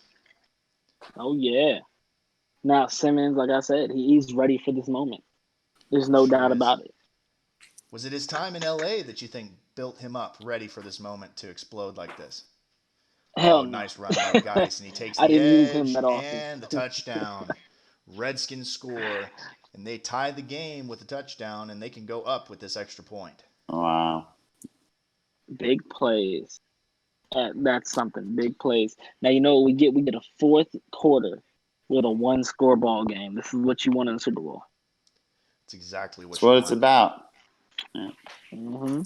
Oh, yeah. Now, Simmons, like I said, he's ready for this moment. There's no doubt about it. Was it his time in L.A. that you think built him up ready for this moment to explode like this? Hell no. Nice run by Geis, and he takes the edge and the touchdown. Redskins score, and they tie the game with a touchdown, and they can go up with this extra point. Wow. Big plays. That's something. Big plays. Now, you know what we get? We get a fourth quarter with a one-score ball game. This is what you want in the Super Bowl. It's exactly what it's about. Yeah. Mm-hmm.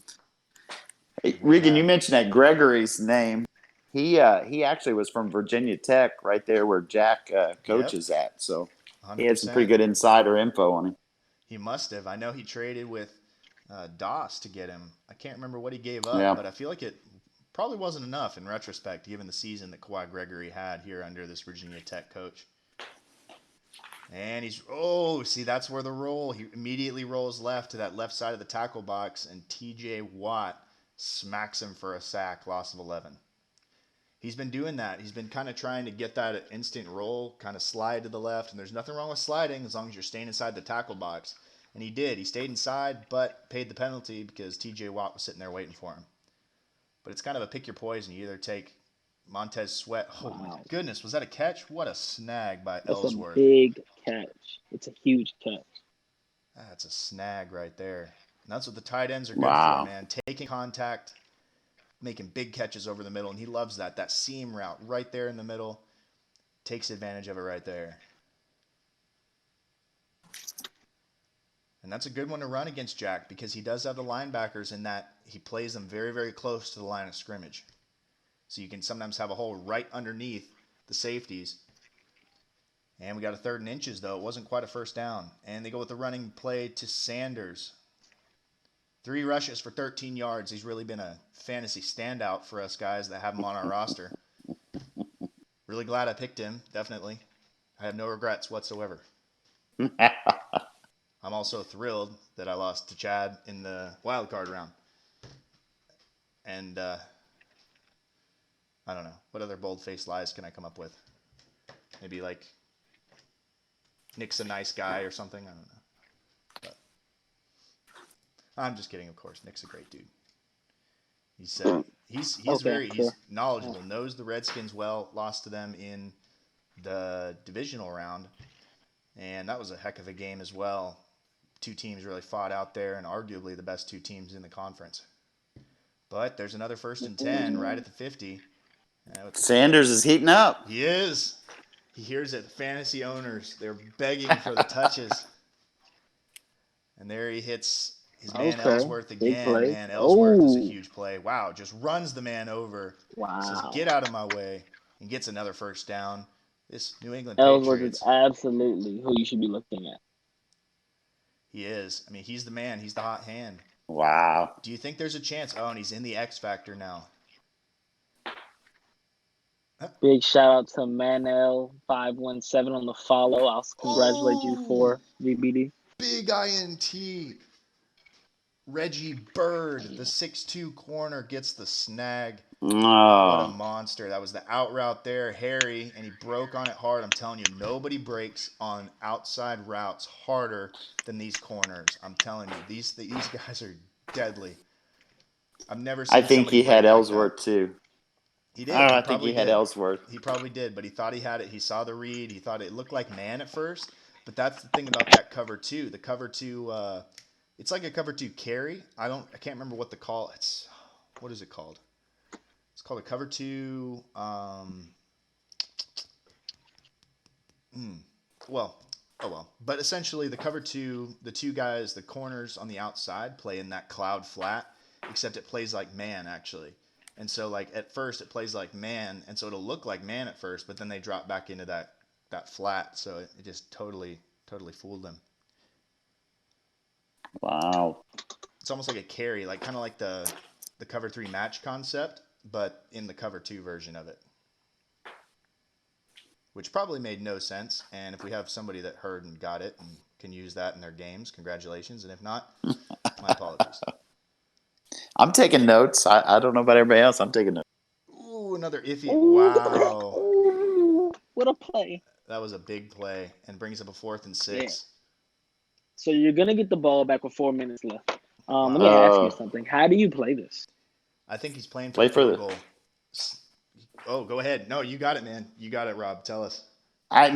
Hey, Regan, you mentioned that Gregory's name. He actually was from Virginia Tech, right there where Jack coaches at. So 100%. He had some pretty good insider info on him. He must have. I know he traded with Doss to get him. I can't remember what he gave up, but I feel like it probably wasn't enough in retrospect, given the season that Kawhi Gregory had here under this Virginia Tech coach. And that's where the roll. He immediately rolls left to that left side of the tackle box, and T.J. Watt smacks him for a sack, loss of 11. He's been doing that. He's been kind of trying to get that instant roll, kind of slide to the left, and there's nothing wrong with sliding as long as you're staying inside the tackle box. And he did. He stayed inside, but paid the penalty because T.J. Watt was sitting there waiting for him. But it's kind of a pick your poison. You either take Montez Sweat. Oh, my goodness. Was that a catch? What a snag by Ellsworth. That's a big catch. It's a huge catch. That's a snag right there. And that's what the tight ends are good for, man. Taking contact, making big catches over the middle, and he loves that. That seam route right there in the middle. Takes advantage of it right there. And that's a good one to run against Jack because he does have the linebackers in that he plays them very, very close to the line of scrimmage. So you can sometimes have a hole right underneath the safeties. And we got a 3rd and inches, though. It wasn't quite a first down. And they go with the running play to Sanders. 3 rushes for 13 yards. He's really been a fantasy standout for us guys that have him on our roster. Really glad I picked him, definitely. I have no regrets whatsoever. I'm also thrilled that I lost to Chad in the wild card round. And I don't know. What other bold-faced lies can I come up with? Maybe like Nick's a nice guy or something. I don't know. But I'm just kidding, of course. Nick's a great dude. He's Okay, he's sure. knowledgeable, knows the Redskins well, lost to them in the divisional round, and that was a heck of a game as well. Two teams really fought out there, and arguably the best two teams in the conference. But there's another 1st and 10 right at the 50. Sanders is heating up. He is. He hears it. Fantasy owners, they're begging for the touches. And there he hits his man Okay. Ellsworth Big again. play. Man, Ellsworth is a Oh, huge play. Wow, just runs the man over. Says, wow. get out of my way. And gets another first down. This New England Ellsworth is Patriots, absolutely who you should be looking at. he is. I mean, he's the man. He's the hot hand. Wow. Do you think there's a chance? Oh, and he's in the X Factor now. Big shout out to Manel517 on the follow. I'll congratulate you for VBD. Big INT. Reggie Bird, the 6'2 corner, gets the snag. What a Oh, monster. That was the out route there, Harry, and he broke on it hard. I'm telling you, nobody breaks on outside routes harder than these corners. I'm telling you, these guys are deadly. I've never seen I think somebody he had break like Ellsworth that. too. He did. I He think he probably had did. Ellsworth. He probably did, but he thought he had it. He saw the read. He thought it looked like man at first, but that's the thing about that cover two. The cover two, it's like a cover two carry. I can't remember what what is it called? It's called a cover two. Well, oh well. But essentially, the cover two, the two guys, the corners on the outside play in that cloud flat, except it plays like man actually. And so, like at first, it plays like man, and so it'll look like man at first, but then they drop back into that flat, so it just totally fooled them. Wow. It's almost like a carry, like kind of like the cover three match concept, but in the cover two version of it, which probably made no sense. And if we have somebody that heard and got it and can use that in their games, congratulations. And if not, my apologies. I'm taking notes. I don't know about everybody else. I'm taking notes. Ooh, another iffy. Ooh, Wow. ooh, what a play. That was a big play and brings up a 4th and 6. Yeah. So you're going to get the ball back with 4 minutes left. Let me Wow. ask you something. How do you play this? I think he's playing for Play the for field the- goal. Oh, go ahead. No, you got it, man. You got it, Rob. Tell us. I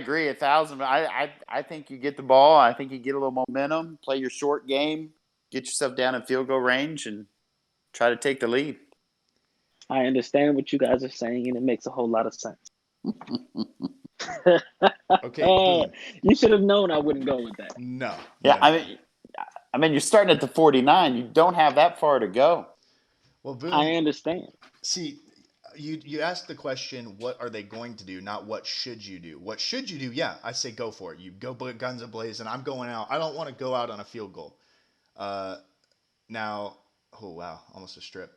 agree 1,000. I think you get the ball. I think you get a little momentum. Play your short game. Get yourself down in field goal range and try to take the lead. I understand what you guys are saying, and it makes a whole lot of sense. Okay, Boone. You should have known I wouldn't go with that. No. Yeah, no. I mean, you're starting at the 49. You don't have that far to go. Well, Boone. I understand. See, you asked the question, what are they going to do, not what should you do. What should you do? Yeah, I say go for it. You go guns a-blazing. I'm going out. I don't want to go out on a field goal. Now, oh, wow, almost a strip.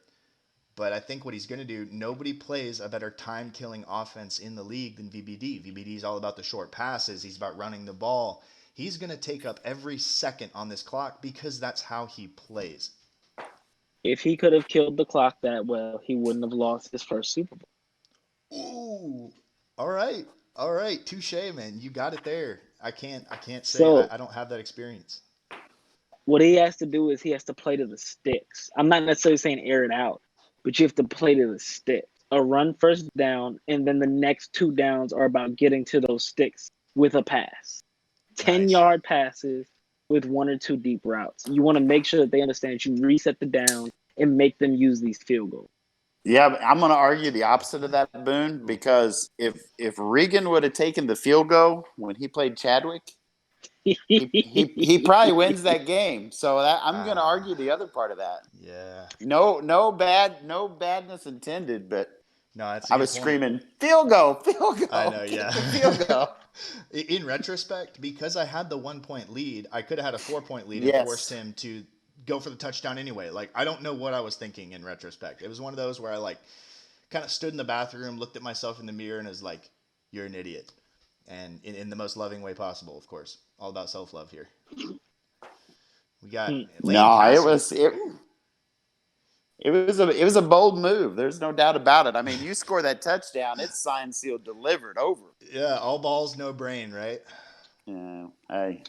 But I think what he's going to do, nobody plays a better time-killing offense in the league than VBD. VBD is all about the short passes. He's about running the ball. He's going to take up every second on this clock because that's how he plays. If he could have killed the clock that well, he wouldn't have lost his first Super Bowl. Ooh, all right, touche, man. You got it there. I can't say So- I don't have that experience. What he has to do is he has to play to the sticks. I'm not necessarily saying air it out, but you have to play to the sticks. A run first down, and then the next 2 downs are about getting to those sticks with a pass. 10-yard passes with 1 or 2 deep routes. You want to make sure that they understand that you reset the down and make them use these field goals. Yeah, but I'm going to argue the opposite of that, Boone, because if Regan would have taken the field goal when he played Chadwick, he probably wins that game. So I'm going to argue the other part of that. Yeah. No badness intended, but No, that's I was screaming field goal. I know, yeah. Field goal. In retrospect, because I had the 1-point lead, I could have had a 4-point lead Yes. and forced him to go for the touchdown anyway. Like, I don't know what I was thinking in retrospect. It was one of those where I kind of stood in the bathroom, looked at myself in the mirror, and was like, "You're an idiot," and in the most loving way possible, of course. All about self-love here. We got No, it was It was a bold move. There's no doubt about it. I mean, you score that touchdown, it's signed, sealed, delivered, over. Yeah, all balls, no brain, right? Yeah. Hey,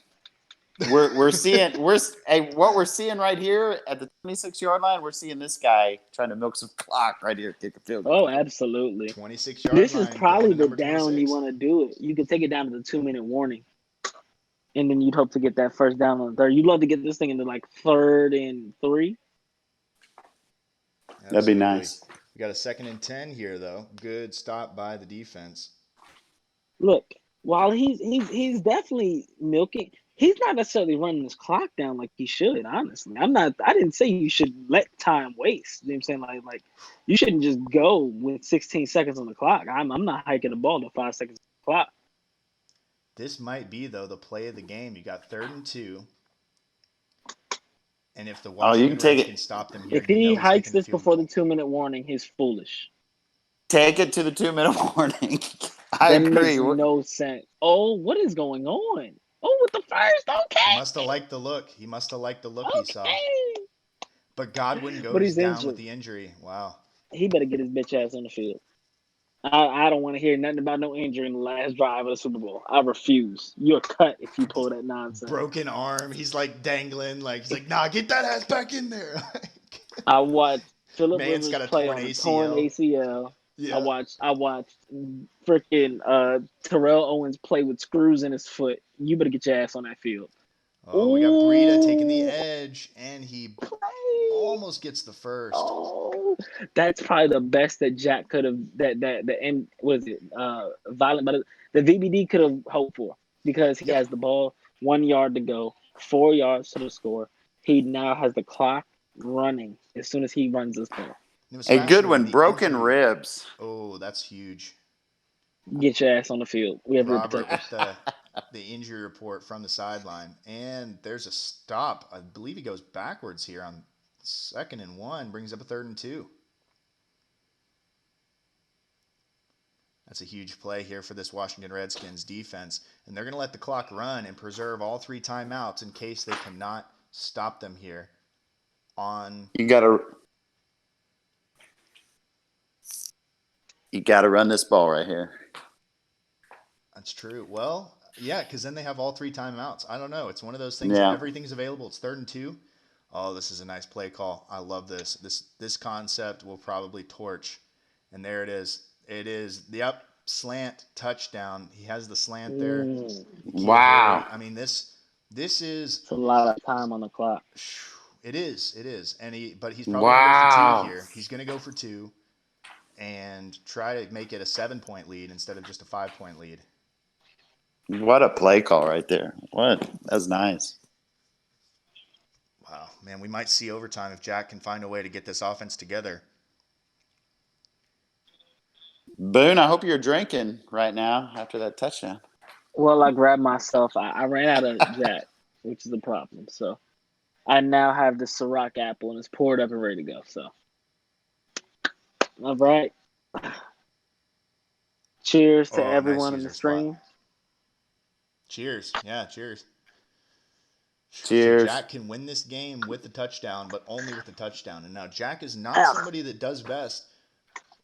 we're seeing what we're seeing right here at the 26-yard line. We're seeing this guy trying to milk some clock right here, kick a field goal. Oh, absolutely. 26-yard This is line, probably going to the number down 26. you want to do it. You could take it down to the 2-minute warning, and then you'd hope to get that first down on the third. You'd love to get this thing into like 3rd and 3. That'd be Absolutely. nice. We got a 2nd and 10 here, though. Good stop by the defense. Look, while he's definitely milking, he's not necessarily running his clock down like he should. Honestly, I didn't say you should let time waste. You know what I'm saying? Like you shouldn't just go with 16 seconds on the clock. I'm not hiking the ball to 5 seconds on the clock. This might be, though, the play of the game. You got 3rd and 2. And if the You Washington can take Redskins it. stop them here, If he he's hikes kicking the this field before goal. the 2-minute warning, he's foolish. Take it to the 2-minute warning. I That agree. makes no sense. Oh, what is going on? Oh, with the first, okay. He must have liked the look. He saw. But Godwin But goes he's down with injured. the injury. Wow. He better get his bitch ass on the field. I don't want to hear nothing about no injury in the last drive of the Super Bowl. I refuse. You're cut if you pull that nonsense. Broken arm. He's like dangling. Like he's like, nah, get that ass back in there. I watched Philip Man's Rivers got a play torn on a torn ACL. ACL. Yeah. I watched freaking Terrell Owens play with screws in his foot. You better get your ass on that field. Oh, we got Breida taking the edge, and he almost gets the first. Oh, that's probably the best that Jack could have. Violent, but the VBD could have hoped for because he has the ball, 1 yard to go, 4 yards to the score. He now has the clock running as soon as he runs this ball. A good one, broken ribs. Oh, that's huge. Get your ass on the field. We have Robert with the injury report from the sideline, and there's a stop. I believe he goes backwards here on 2nd and 1, brings up a 3rd and 2. That's a huge play here for this Washington Redskins defense, and they're going to let the clock run and preserve all 3 timeouts in case they cannot stop them here. You gotta run this ball right here. That's true. Well, yeah, because then they have all 3 timeouts. I don't know. It's one of those things. Yeah. Everything's available. It's 3rd and 2. Oh, this is a nice play call. I love this. This concept will probably torch. And there it is. It is the up slant touchdown. He has the slant there. Wow. I mean, this is it's a lot of time on the clock. It is. But he's probably going to go for 2 here. He's going to go for 2 and try to make it a 7-point lead instead of just a 5-point lead. What a play call right there. That's nice. Wow, man, we might see overtime if Jack can find a way to get this offense together. Boone, I hope you're drinking right now after that touchdown. Well, I grabbed myself. I ran out of Jack, which is the problem. So I now have the Ciroc apple, and it's poured up and ready to go. So, all right. Cheers to everyone in the stream. Cheers. Yeah, cheers. Cheers. So Jack can win this game with the touchdown, but only with the touchdown. And now Jack is not somebody that does best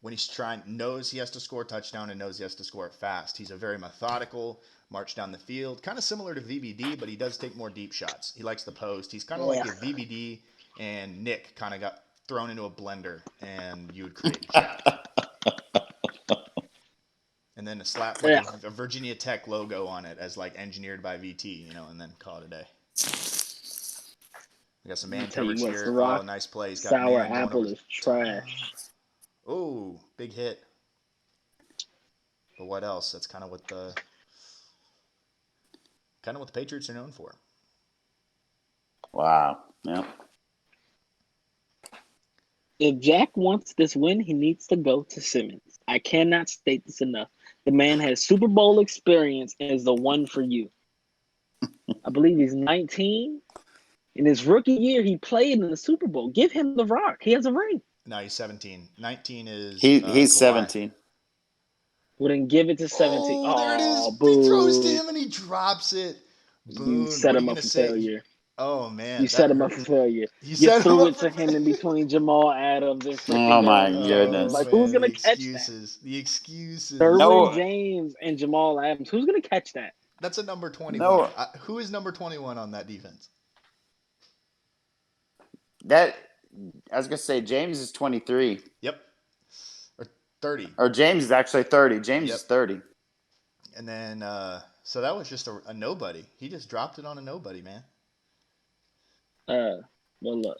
when he's knows he has to score a touchdown and knows he has to score it fast. He's a very methodical, march down the field, kind of similar to VBD, but he does take more deep shots. He likes the post. He's kind of like if VBD and Nick kind of got thrown into a blender and you would create Jack. And then slap a Virginia Tech logo on it as like engineered by VT, and then call it a day. We got some man coverage here. Oh, nice play. He's got sour apple is trash. Oh, big hit. But what else? That's kind of what the Patriots are known for. Wow. Yeah. If Jack wants this win, he needs to go to Simmons. I cannot state this enough. The man has Super Bowl experience and is the one for you. I believe he's 19. In his rookie year, he played in the Super Bowl. Give him the rock. He has a ring. No, he's 17. 19 is he's 17. Well, then give it to 17. Oh, there it is. Boo. He throws to him and he drops it. Boom. You set him up for failure. Oh man, You that set him up for hurts. failure. You You set him threw up it for to him in failure. between Jamal Adams and Oh freaking my Derwin James. Oh goodness. Like, who's man, the gonna catch that? excuses. The excuses. Derwin No, James and Jamal Adams. Who's gonna catch that? That's a number 21. no, Who is number 21 on that defense? that I was gonna say James is 23, Yep. Or 30. or James is actually 30. James Yep. is 30. And then, so that was just a nobody. He just dropped it on a nobody, man. Well, look,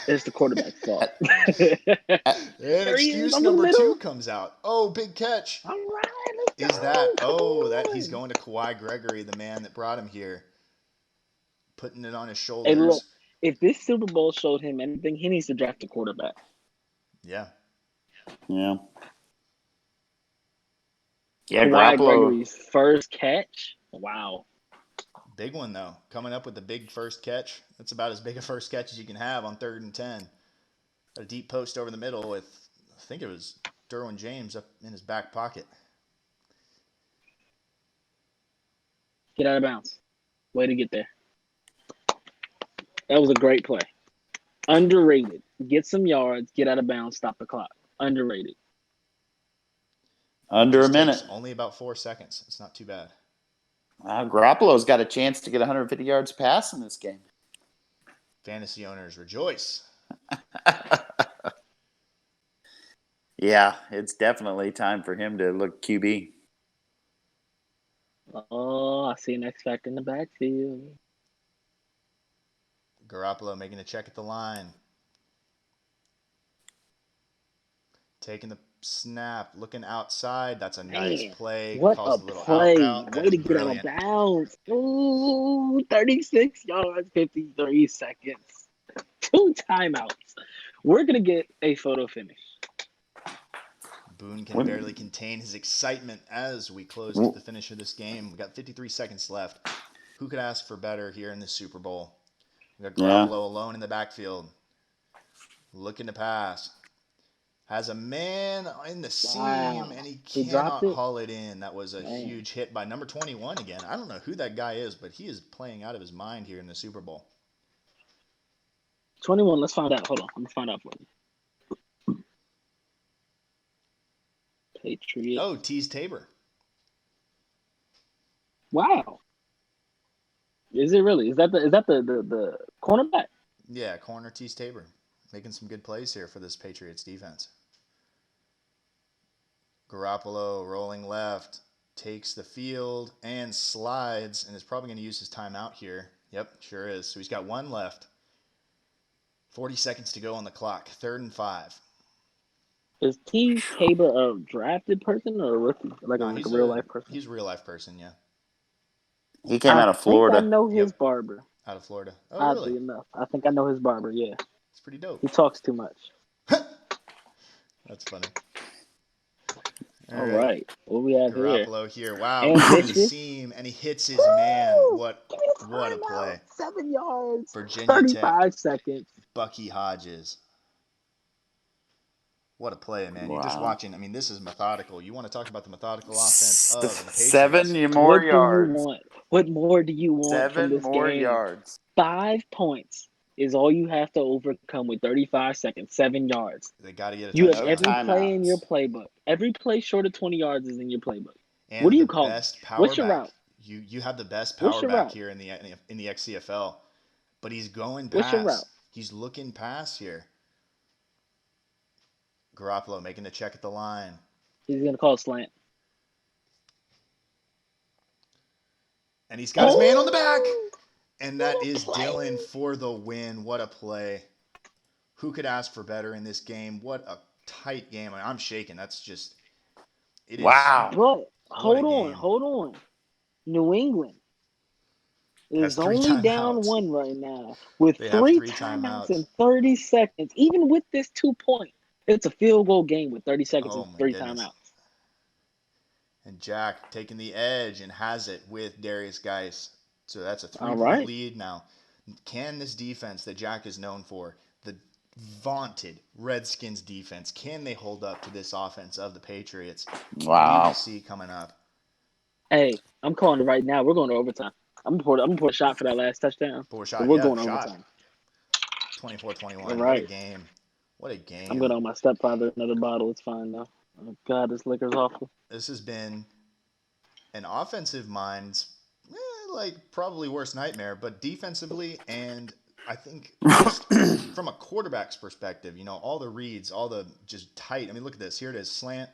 it's the quarterback's fault. And There he is excuse over the number 2 middle. comes out. Oh, big catch. All right, let's Is go. that, Come that he's on. going to Kawhi Gregory, the man that brought him here, putting it on his Hey, look, shoulders. if this Super Bowl showed him anything, he needs to draft a quarterback. Yeah. Yeah. Yeah, Kawhi Garoppolo. Gregory's first catch. Wow. Big one, though. Coming up with the big first catch. That's about as big a first catch as you can have on 3rd and 10. A deep post over the middle with, I think it was Derwin James up in his back pocket. Get out of bounds. Way to get there. That was a great play. Underrated. Get some yards, get out of bounds, stop the clock. Underrated. Under a Just minute. takes only about 4 seconds. It's not too bad. Garoppolo's got a chance to get 150 yards pass in this game. Fantasy owners rejoice. Yeah, it's definitely time for him to look QB. Oh, I see an X factor in the backfield. Garoppolo making a check at the line. Taking the snap, looking outside. That's a nice Man, play. what Calls a the little play. out route. That Way is to get out of brilliant. bounds. Ooh, 36 yards, 53 seconds. 2 timeouts. We're going to get a photo finish. Boone can barely contain his excitement as we close to the finish of this game. We got 53 seconds left. Who could ask for better here in the Super Bowl? We got Garoppolo alone in the backfield. Looking to pass. Has a man in the seam, and he cannot haul it in. That was a huge hit by number 21 again. I don't know who that guy is, but he is playing out of his mind here in the Super Bowl. 21, let's find out. Hold on, I'm going to find out for you. Patriots. Oh, Tease Tabor. Wow. Is it really? Is that the cornerback? Yeah, corner Tease Tabor. Making some good plays here for this Patriots defense. Garoppolo rolling left, takes the field and slides, and is probably going to use his timeout here. Yep, sure is. So he's got 1 left. 40 seconds to go on the clock. 3rd and 5. Is T. Tabor a drafted person or a rookie? Like a real life person? He's a real life person, yeah. He came out of Florida. I think I know his barber. Out of Florida. Oh, Oddly really? enough. I think I know his barber, yeah. It's pretty dope. He talks too much. That's funny. All right. What we have Garoppolo here. Wow. And The seam, and he hits his man. What a play. 7 yards. Virginia 35 Tech. seconds. Bucky Hodges. What a play, man. Wow. You're just watching. I mean, this is methodical. You want to talk about the methodical offense of the Patriots. 7 more yards. Do you want? What more do you want from this 7 more game? yards. 5 points is all you have to overcome with 35 seconds, 7 yards. They got to get a You have touchdown. every play in your playbook. Every play short of 20 yards is in your playbook. And what do you call it? What's your route? You have the best power back here in the XCFL, but he's going pass. What's your route? He's looking pass here. Garoppolo making the check at the line. He's going to call a slant. And he's got his man on the back. And that is Dylan for the win. What a play. Who could ask for better in this game? What a tight game. I'm shaking. That's just it. Wow. Bro, hold on. New England is only down 1 right now with 3 timeouts in 30 seconds. Even with this 2 point, it's a field goal game with 30 seconds and 3 timeouts. And Jack taking the edge and has it with Darius Geis. So that's a 3-point lead now. Can this defense that Jack is known for, the vaunted Redskins defense, can they hold up to this offense of the Patriots? Wow. We will see coming up. Hey, I'm calling it right now. We're going to overtime. I'm gonna pour a shot for that last touchdown. Poor But shot. we're Yeah, going shot. overtime. 24-21. All What a right. game. What a I'm game. gonna owe my stepfather another bottle. It's fine though. Oh God, this liquor's awful. This has been an offensive mind's probably worst nightmare, but defensively and I think just from a quarterback's perspective, all the reads, all the just tight. I mean, look at this. Here it is, slant.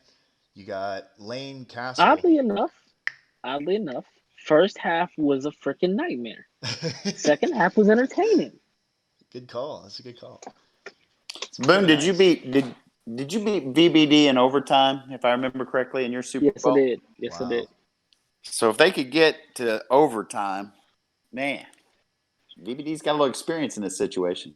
You got Lane Castle. Oddly enough, first half was a freaking nightmare. Second half was entertaining. Good call. That's a good call. Boone, did you beat VBD in overtime, if I remember correctly, in your Super Yes, I Bowl? did. Yes, I Wow. did. So if they could get to overtime, man, VBD's got a little experience in this situation.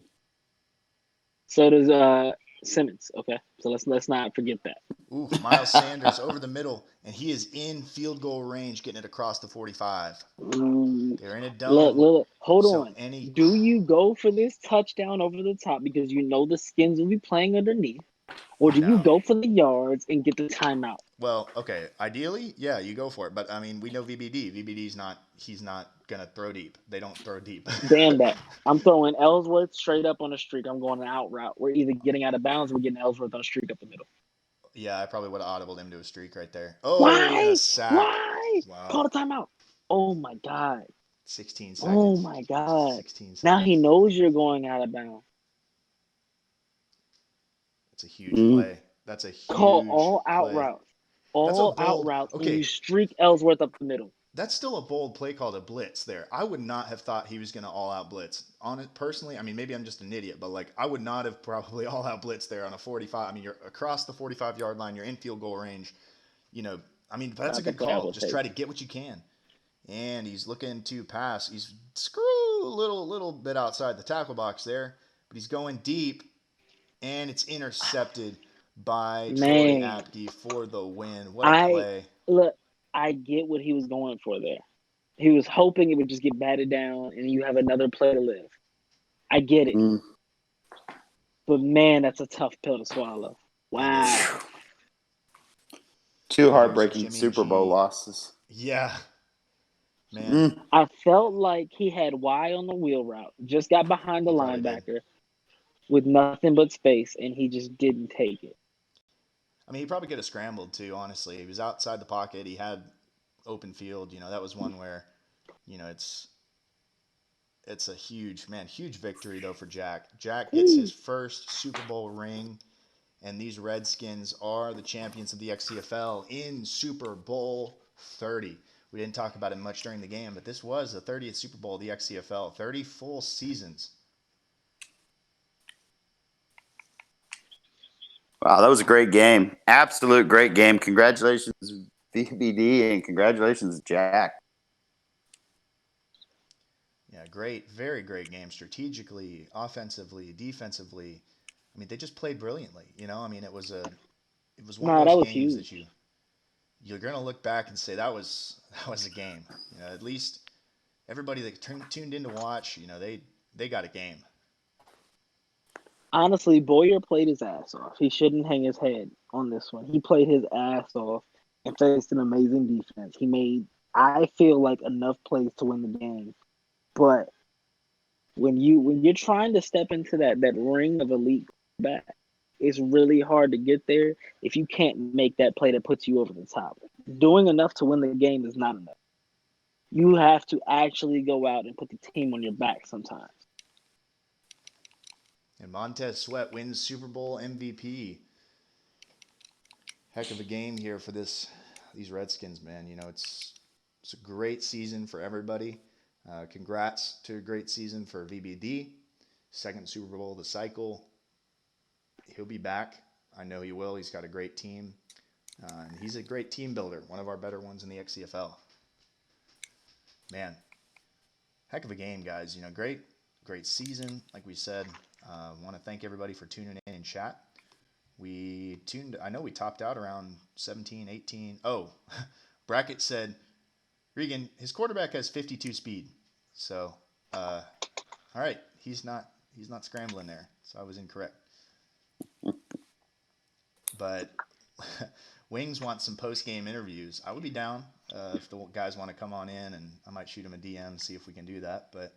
So does Simmons. Okay, so let's not forget that. Ooh, Miles Sanders over the middle, and he is in field goal range, getting it across the 45. They're in a dome. Look, hold So on. any Do you go for this touchdown over the top because you know the Skins will be playing underneath, or do you No. go for the yards and get the timeout? Well, okay. Ideally, yeah, you go for it. But I mean, we know VBD. He's not gonna throw deep. They don't throw deep. Damn that. I'm throwing Ellsworth straight up on a streak. I'm going an out route. We're either getting out of bounds or we're getting Ellsworth on a streak up the middle. Yeah, I probably would have audibled him to a streak right there. Oh, and a Why? sack. Why? Wow. Call the timeout. Oh my God. 16 Oh seconds. my God. 16 seconds. Now he knows you're going out of bounds. That's a huge play. That's a Call huge all out play. routes. That's a All out bold. routes. And you Okay, streak Ellsworth up the middle. that's still a bold play call to blitz there. I would not have thought he was going to all out blitz. On it personally, I mean, maybe I'm just an idiot, but I would not have probably all out blitz there on a 45. I mean, you're across the 45-yard line, you're in field goal range. I mean, but that's a Not good that play I call. would Just take. try to get what you can. And he's looking to pass. He's a little bit outside the tackle box there, but he's going deep, and it's intercepted by Troy Man, Apke for the win. What a play! look. I get what he was going for there. He was hoping it would just get batted down and you have another play to live. I get it. Mm. But man, that's a tough pill to swallow. Wow. Two And here's heartbreaking Jimmy Super Bowl G. losses. Yeah, man. Mm. I felt like he had Y on the wheel route, just got behind the He probably did. linebacker with nothing but space, and he just didn't take it. I mean, he probably could have scrambled too. Honestly, he was outside the pocket. He had open field. That was one where, it's a huge victory though for Jack. Jack gets his first Super Bowl ring, and these Redskins are the champions of the XCFL in Super Bowl 30. We didn't talk about it much during the game, but this was the 30th Super Bowl of the XCFL. 30 full seasons. Wow, that was a great game. Absolute great game. Congratulations, VBD, and congratulations, Jack. Yeah, great, very great game. Strategically, offensively, defensively. I mean, they just played brilliantly. I mean, it was one of Nah, that those was games that huge. you're gonna look back and say that was a game. At least everybody that tuned in to watch, they got a game. Honestly, Boyer played his ass off. He shouldn't hang his head on this one. He played his ass off and faced an amazing defense. He made, I feel like, enough plays to win the game. But when you're trying to step into that ring of elite back, it's really hard to get there if you can't make that play that puts you over the top. Doing enough to win the game is not enough. You have to actually go out and put the team on your back sometimes. And Montez Sweat wins Super Bowl MVP. Heck of a game here for these Redskins, man. It's a great season for everybody. Congrats to a great season for VBD. Second Super Bowl of the cycle. He'll be back. I know he will. He's got a great team. And he's a great team builder, one of our better ones in the XCFL. Man, heck of a game, guys. Great season, like we said. Want to thank everybody for tuning in chat. I know we topped out around 17, 18. Oh, Brackett said, Regan, his quarterback has 52 speed. So, all right, he's not scrambling there. So I was incorrect. But Wings wants some post game interviews. I would be down if the guys want to come on in, and I might shoot him a DM, see if we can do that. But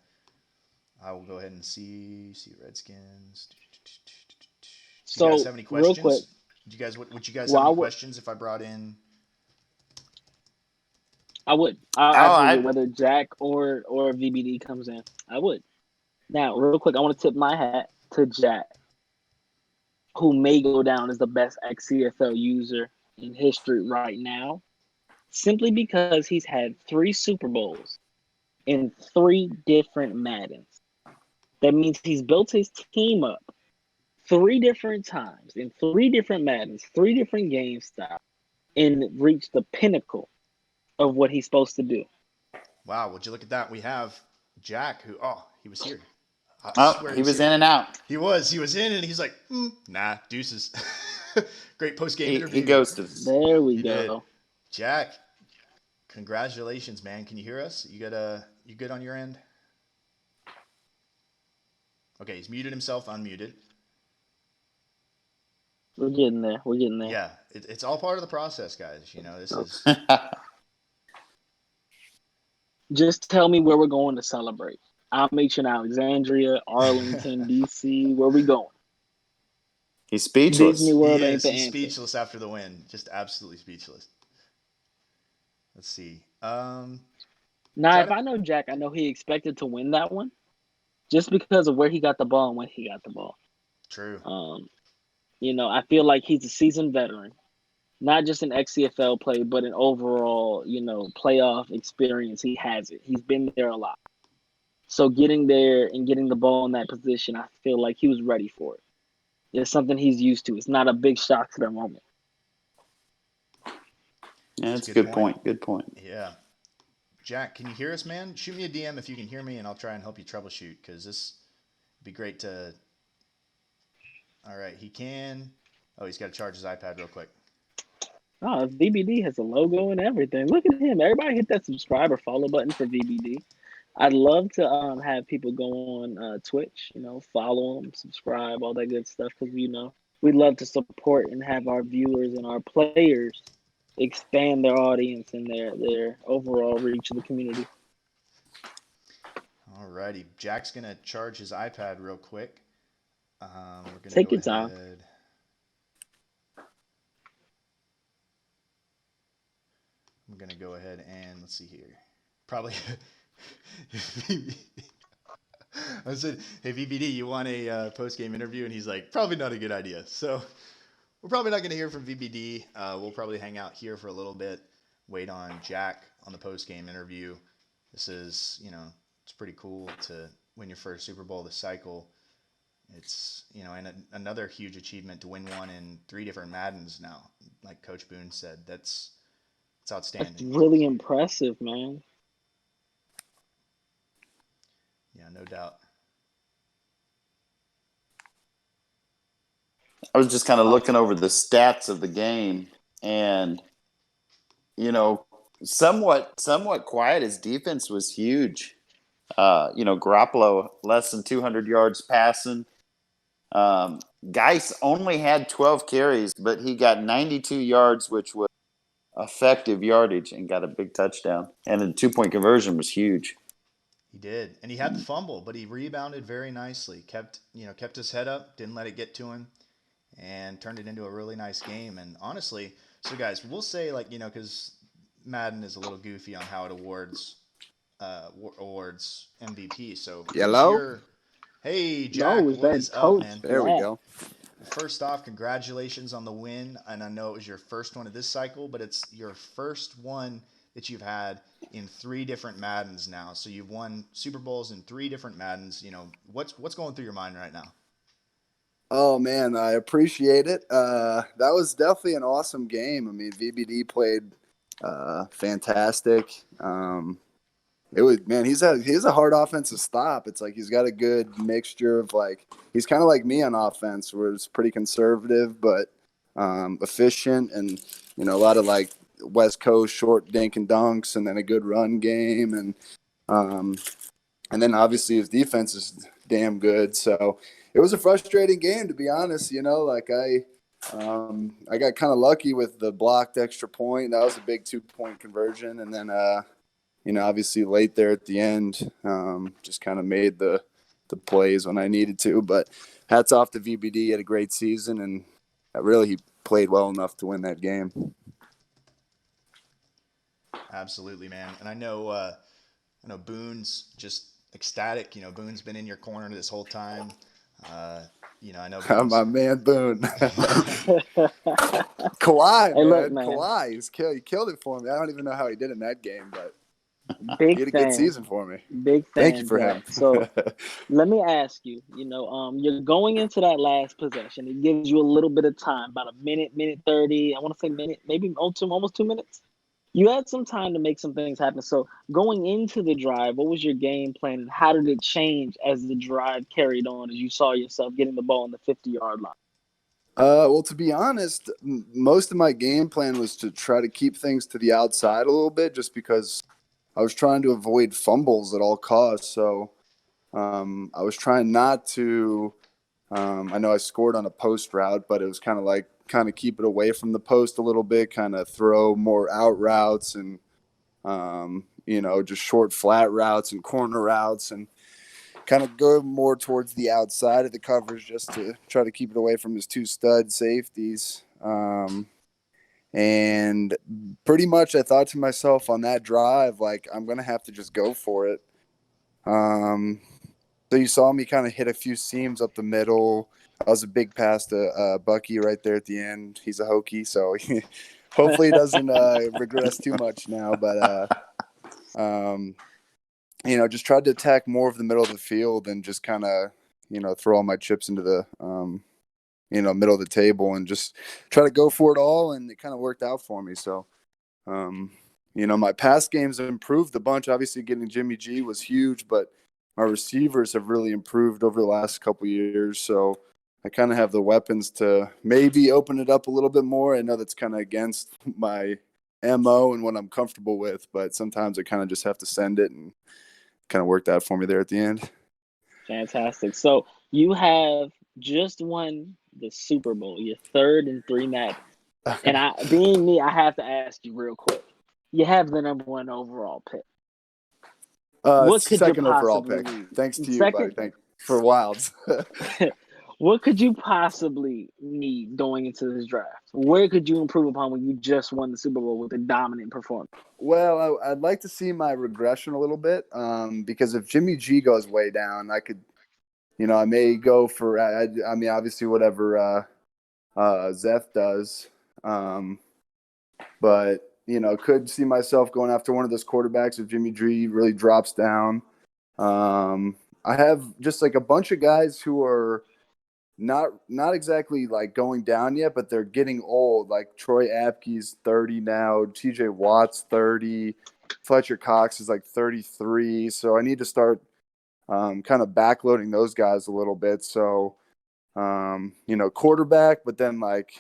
I will go ahead and see Redskins. Do you guys So have any real quick, questions? Would you guys have well, any questions if I brought in? I would. Oh, Absolutely, I whether Jack or VBD comes in, I would. Now, real quick, I want to tip my hat to Jack, who may go down as the best XCFL user in history right now, simply because he's had 3 Super Bowls in 3 different Maddens. That means he's built his team up 3 different times in 3 different Maddens, 3 different game styles, and reached the pinnacle of what he's supposed to do. Wow, would you look at that? We have Jack, who he was here. I oh, swear he was here. in and out. He was in, and he's like, nah, deuces. Great post game interview. He ghosted us. There we He go. did. Jack, congratulations, man. Can you hear us? You good on your end? Okay, he's muted himself, unmuted. We're getting there. We're getting there. Yeah, it's all part of the process, guys. This is. Just tell me where we're going to celebrate. I'll meet you in Alexandria, Arlington, DC. Where we going? He's speechless. Disney World ain't He's the answer. speechless after the win. Just absolutely speechless. Let's see. Now, if I know Jack, I know he expected to win that one, just because of where he got the ball and when he got the ball. True. I feel like he's a seasoned veteran, not just in XCFL play, but in overall, playoff experience. He has it. He's been there a lot. So getting there and getting the ball in that position, I feel like he was ready for it. It's something he's used to. It's not a big shock to the moment. Yeah, that's a good point. Good point. Yeah. Jack, can you hear us, man? Shoot me a DM if you can hear me, and I'll try and help you troubleshoot, because this would be great to... All right, he can... Oh, he's got to charge his iPad real quick. Oh, VBD has a logo and everything. Look at him. Everybody hit that subscribe or follow button for VBD. I'd love to have people go on Twitch, follow them, subscribe, all that good stuff, because, we'd love to support and have our viewers and our players expand their audience and their overall reach of the community. All righty. Jack's going to charge his iPad real quick. We're gonna Take go your time. ahead. I'm going to go ahead and let's see here. Probably... I said, hey, VBD, you want a post-game interview? And he's like, probably not a good idea. So we're probably not going to hear from VBD. We'll probably hang out here for a little bit, wait on Jack on the post-game interview. This is, it's pretty cool to win your first Super Bowl this cycle. It's, and another huge achievement to win one in 3 different Maddens now. Like Coach Boone said, that's outstanding. That's really impressive, man. Yeah, no doubt. I was just kind of looking over the stats of the game, and somewhat quiet. His defense was huge. Garoppolo less than 200 yards passing. Geis only had 12 carries, but he got 92 yards, which was effective yardage, and got a big touchdown. And the 2-point conversion was huge. He did, and he had the fumble, but he rebounded very nicely. Kept his head up, didn't let it get to him, and turned it into a really nice game. And honestly, so guys, we'll say because Madden is a little goofy on how it awards MVP. So Hello? Hey Jack, No, what is up, man? There we go. First off, congratulations on the win, and I know it was your first one of this cycle, but it's your first one that you've had in 3 different Maddens now. So you've won Super Bowls in 3 different Maddens. What's going through your mind right now? Oh man, I appreciate it. That was definitely an awesome game. I mean, VBD played fantastic. He's a hard offensive stop. It's like he's got a good mixture of he's kind of like me on offense, where it's pretty conservative but efficient, and a lot of West Coast short dink and dunks, and then a good run game, and then obviously his defense is damn good. So it was a frustrating game, to be honest. I got kind of lucky with the blocked extra point. That was a big 2-point conversion. And then, obviously late there at the end, just kind of made the plays when I needed to. But hats off to VBD. He had a great season, and really he played well enough to win that game. Absolutely, man. And I know Boone's just ecstatic. Boone's been in your corner this whole time. I know Boone's. My man Boone. Kawhi, Hey, man. look, man. Kawhi. He killed it for me. I don't even know how he did in that game, but Big he had a fan. good season for me. Big fan. Thank you for him. So let me ask you, you're going into that last possession. It gives you a little bit of time, about a minute 30. I want to say minute, maybe almost 2 minutes. You had some time to make some things happen. So going into the drive, what was your game plan and how did it change as the drive carried on, as you saw yourself getting the ball on the 50-yard line? Well, to be honest, most of my game plan was to try to keep things to the outside a little bit, just because I was trying to avoid fumbles at all costs. So I was trying not to. I know I scored on a post route, but it was kind of keep it away from the post a little bit, kind of throw more out routes and just short flat routes and corner routes, and kind of go more towards the outside of the coverage just to try to keep it away from his 2 stud safeties. And pretty much I thought to myself on that drive, like, I'm going to have to just go for it. So you saw me kind of hit a few seams up the middle. That was a big pass to Bucky right there at the end. He's a Hokie, so hopefully he doesn't regress too much now. But, just tried to attack more of the middle of the field and just kind of, throw all my chips into the, middle of the table and just try to go for it all. And it kind of worked out for me. So, my pass games improved a bunch. Obviously getting Jimmy G was huge, but my receivers have really improved over the last couple of years. So I kind of have the weapons to maybe open it up a little bit more. I know that's kind of against my MO and what I'm comfortable with, but sometimes I kind of just have to send it, and kind of worked out for me there at the end. Fantastic. So you have just won the Super Bowl, your 3rd in 3 matches. And being me, I have to ask you real quick. You have the number 1 overall pick. What could second you overall possibly pick. need? Thanks to you, buddy. Thanks for Wilds. What could you possibly need going into this draft? Where could you improve upon when you just won the Super Bowl with a dominant performance? Well, I'd like to see my regression a little bit, because if Jimmy G goes way down, I could, I may go for, I mean, obviously whatever Zeth does, but, could see myself going after one of those quarterbacks if Jimmy G really drops down. I have just like a bunch of guys who are not exactly like going down yet, but they're getting old. Like Troy Apke's 30 now, TJ Watt's 30, Fletcher Cox is like 33. So I need to start kind of backloading those guys a little bit. So, quarterback, but then like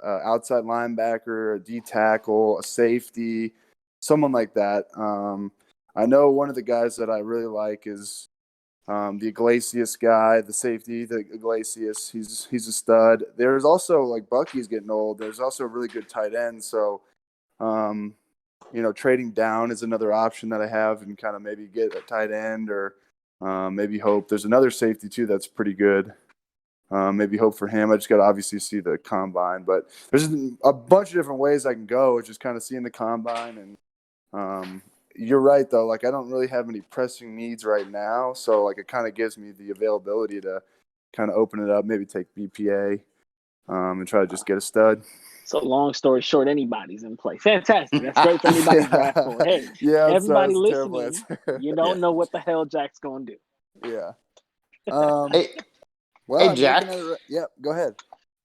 outside linebacker, a D tackle, a safety, someone like that. I know one of the guys that I really like is the Iglesias guy, the safety, the Iglesias. He's a stud. There's also like Bucky's getting old. There's also a really good tight end. So, trading down is another option that I have, and kind of maybe get a tight end or maybe hope. There's another safety too that's pretty good. Maybe hope for him. I just got to obviously see the combine, but there's a bunch of different ways I can go. It's just kind of seeing the combine. And you're right though. Like I don't really have any pressing needs right now, so like it kind of gives me the availability to kind of open it up, maybe take BPA, and try to just get a stud. So long story short, anybody's in play. Fantastic. That's great for anybody to draft for. Hey, yeah, everybody listening, you don't know what the hell Jack's going to do. Yeah. Hey, Jack. Yeah, go ahead.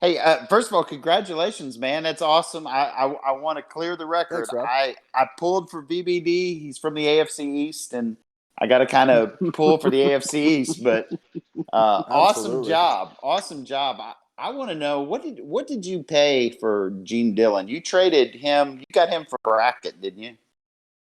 Hey, first of all, congratulations, man. That's awesome. I want to clear the record. Thanks, Rob. I pulled for BBD. He's from the AFC East, and I got to kind of pull for the AFC East. But awesome job. I want to know, what did you pay for Gene Dillon? You traded him. You got him for Brackett, didn't you?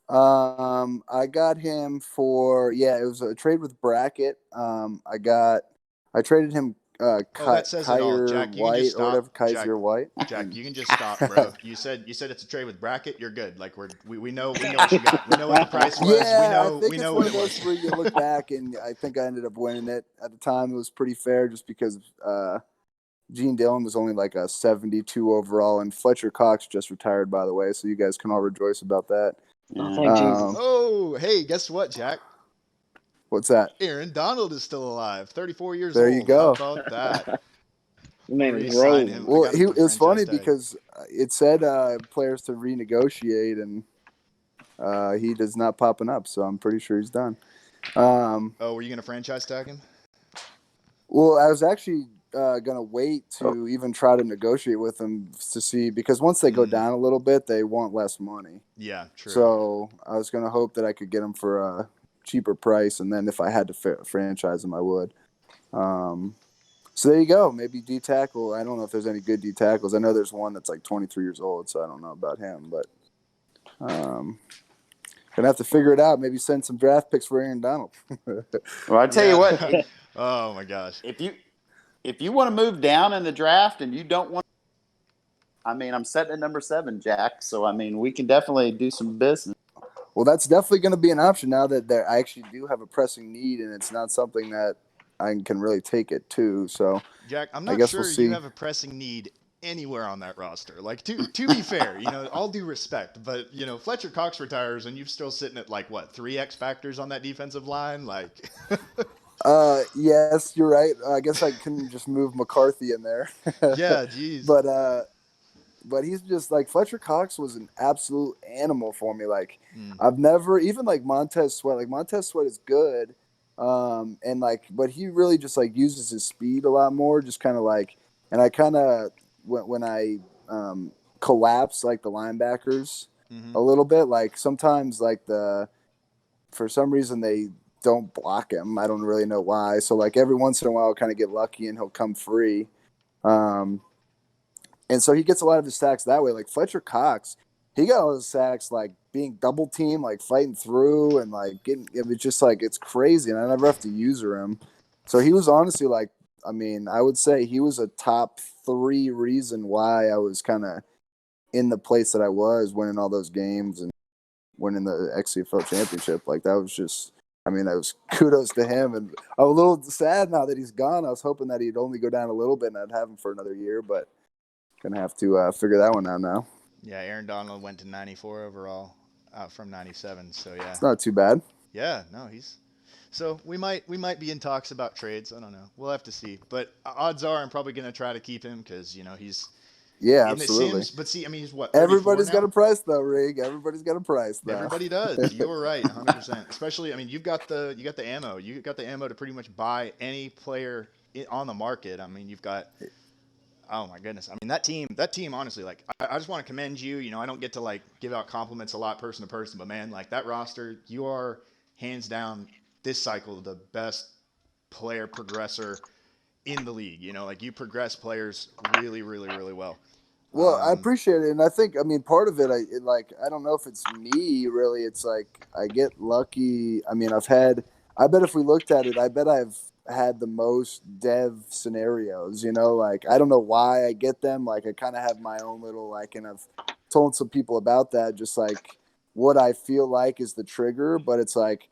I got him for, it was a trade with Brackett. I traded him that says it all. Kyer Jack, you can just White or whatever, stop. Kaiser White. Jack, you can just stop, bro. You said it's a trade with bracket. You're good. Like we know what you got. We know what the price was. Yeah, I We think it's know one what of it those was. where you look back, and I think I ended up winning it. At the time, it was pretty fair just because Gene Dillon was only like a 72 overall, and Fletcher Cox just retired, by the way, so you guys can all rejoice about that. Oh, thank Jesus. Oh, hey, guess what, Jack? What's that? Aaron Donald is still alive, 34 years There old. you go. How about that? The man is Re-sign rolling. him. Well, I got him it was funny franchise tag. because it said players to renegotiate, and he does not popping up, so I'm pretty sure he's done. Were you gonna franchise tag him? Well, I was actually gonna wait to even try to negotiate with them to see, because once they go down a little bit, they want less money. Yeah, true. So I was gonna hope that I could get them for a cheaper price, and then if I had to franchise them, I would. So there you go. Maybe D tackle. I don't know if there's any good D tackles. I know there's one that's like 23 years old, so I don't know about him, but gonna have to figure it out. Maybe send some draft picks for Aaron Donald. Well, I tell you what, Oh my gosh. if you want to move down in the draft and you don't want, I mean, I'm setting at number 7, Jack. So I mean, we can definitely do some business. Well, that's definitely going to be an option now that I actually do have a pressing need, and it's not something that I can really take it to. So, Jack, I'm I not guess sure we'll see. you have a pressing need anywhere on that roster. Like, to be fair, all due respect, but Fletcher Cox retires and you're still sitting at like what, 3 X factors on that defensive line, like. Yes, you're right. I guess I couldn't just move McCarthy in there. Yeah, geez. But he's just like, Fletcher Cox was an absolute animal for me. Like, I've never, even like Montez Sweat. Like, Montez Sweat is good, and like, but he really just like uses his speed a lot more. Just kind of like, and I kind of when I collapse like the linebackers a little bit. Like sometimes like for some reason they don't block him. I don't really know why. So like every once in a while, I'll kind of get lucky and he'll come free. And so he gets a lot of his sacks that way. Like Fletcher Cox, he got all his sacks like being double teamed, like fighting through and like getting. It was just like it's crazy, and I never have to user him. So he was honestly like, I mean, I would say he was a top 3 reason why I was kind of in the place that I was, winning all those games and winning the XCFL championship. Like that was just. I mean, I was kudos to him, and I'm a little sad now that he's gone. I was hoping that he'd only go down a little bit and I'd have him for another year, but. Gonna have to figure that one out now. Yeah, Aaron Donald went to 94 overall from 97. So yeah, it's not too bad. Yeah, no, he's. So we might be in talks about trades. I don't know. We'll have to see. But odds are I'm probably gonna try to keep him because he's. Yeah, absolutely. But see, I mean, he's what? Everybody's got now? a price though, Rig. Everybody's got a price though. Everybody does. You were right, 100%. Especially, I mean, you got the ammo. You got the ammo to pretty much buy any player on the market. I mean, you've got. Oh my goodness! I mean, that team. Honestly, like, I just want to commend you. I don't get to like give out compliments a lot, person to person, but man, like that roster, you are hands down this cycle the best player progressor in the league. Like you progress players really, really, really well. Well, I appreciate it, and I think, I mean, part of it, I don't know if it's me really. It's like I get lucky. I mean, I bet if we looked at it, I bet I've had the most dev scenarios, like I don't know why I get them. Like I kind of have my own little, like, and I've told some people about that, just like what I feel like is the trigger, but it's like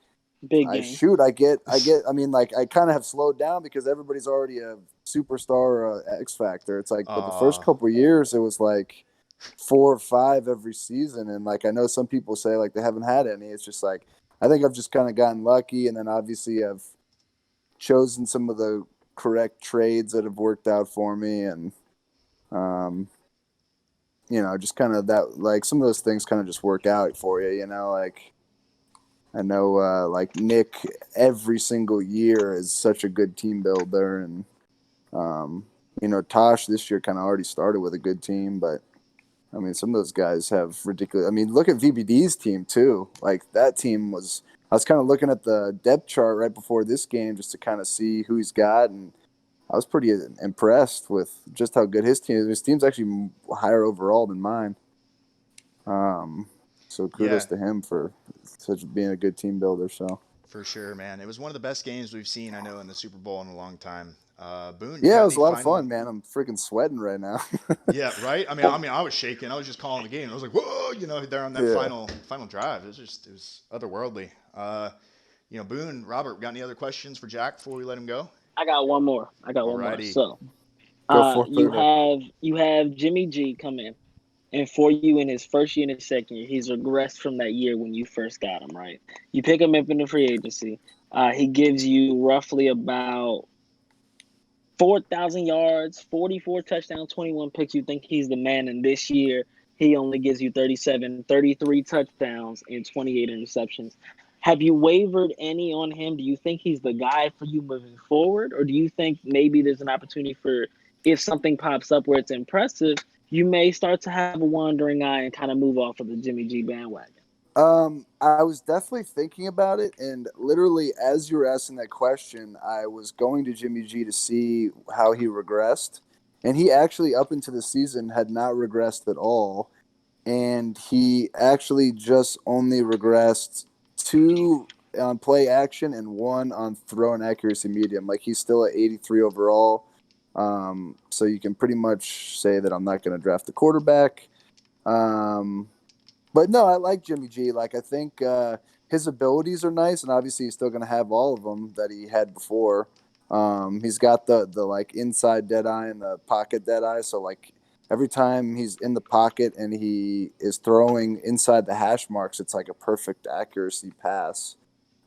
big I game. I mean, like I kind of have slowed down because everybody's already a superstar or a X factor. It's like, but the first couple of years it was like 4 or 5 every season, and like I know some people say like they haven't had any. It's just like I think I've just kind of gotten lucky, and then obviously I've chosen some of the correct trades that have worked out for me, and just kind of that, like some of those things kind of just work out for you, like I know like Nick every single year is such a good team builder, and Tosh this year kind of already started with a good team, but I mean some of those guys have ridiculous. I mean, look at VBD's team too. Like that team was. I was kind of looking at the depth chart right before this game just to kind of see who he's got, and I was pretty impressed with just how good his team is. His team's actually higher overall than mine. So kudos to him for being a good team builder. So For sure, man. It was one of the best games we've seen, I know, in the Super Bowl in a long time. Boone, Yeah, it was finally, a lot of finally. fun, man. I'm freaking sweating right now. Yeah, right. I mean, I was shaking. I was just calling the game. I was like, whoa, there on that Yeah. final drive. It was otherworldly. Boone, Robert, got any other questions for Jack before we let him go? I got one more. Alrighty. So, Go for you it. have Jimmy G come in, and for you in his first year and his second year, he's regressed from that year when you first got him. Right? You pick him up in the free agency. He gives you roughly about 4,000 yards, 44 touchdowns, 21 picks. You think he's the man, and this year he only gives you 33 touchdowns and 28 interceptions. Have you wavered any on him? Do you think he's the guy for you moving forward? Or do you think maybe there's an opportunity for, if something pops up where it's impressive, you may start to have a wandering eye and kind of move off of the Jimmy G bandwagon? I was definitely thinking about it, and literally as you were asking that question, I was going to Jimmy G to see how he regressed, and he actually up into the season had not regressed at all, and he actually just only regressed 2 on play action and 1 on throw and accuracy medium. Like he's still at 83 overall, so you can pretty much say that I'm not going to draft the quarterback. But no, I like Jimmy G. Like I think his abilities are nice, and obviously he's still going to have all of them that he had before. He's got the like inside dead eye and the pocket dead eye. So like every time he's in the pocket and he is throwing inside the hash marks, it's like a perfect accuracy pass.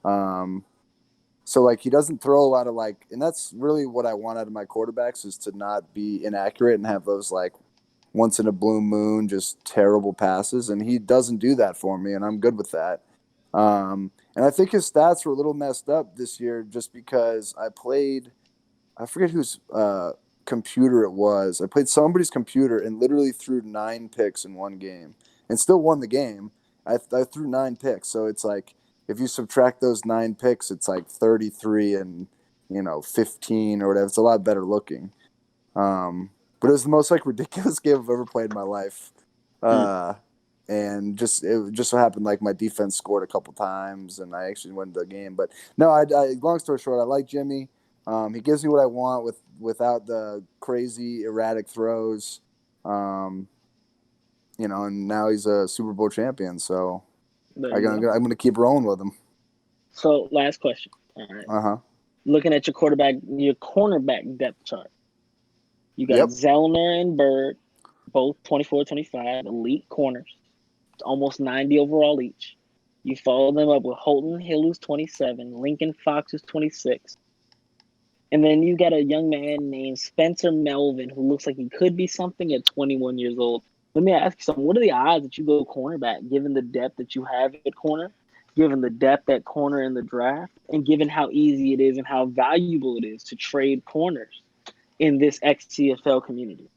So like he doesn't throw a lot of like, and that's really what I want out of my quarterbacks is to not be inaccurate and have those like once in a blue moon, just terrible passes. And he doesn't do that for me, and I'm good with that. And I think his stats were a little messed up this year just because I forget whose computer it was. I played somebody's computer and literally threw 9 picks in one game and still won the game. I threw 9 picks. So it's like, if you subtract those 9 picks, it's like 33 and, 15 or whatever. It's a lot better looking. But it was the most like ridiculous game I've ever played in my life. And it just so happened like my defense scored a couple times and I actually won the game. But no, I long story short, I like Jimmy. He gives me what I want without the crazy erratic throws. And now he's a Super Bowl champion. So I'm gonna keep rolling with him. So last question. All right. Looking at your cornerback depth chart. You got Zellner and Bird, both 24, 25, elite corners, almost 90 overall each. You follow them up with Holton Hill, who's 27, Lincoln Fox, who's 26. And then you got a young man named Spencer Melvin, who looks like he could be something at 21 years old. Let me ask you something. What are the odds that you go cornerback, given the depth that you have at corner, given the depth at corner in the draft, and given how easy it is and how valuable it is to trade corners in this XCFL community?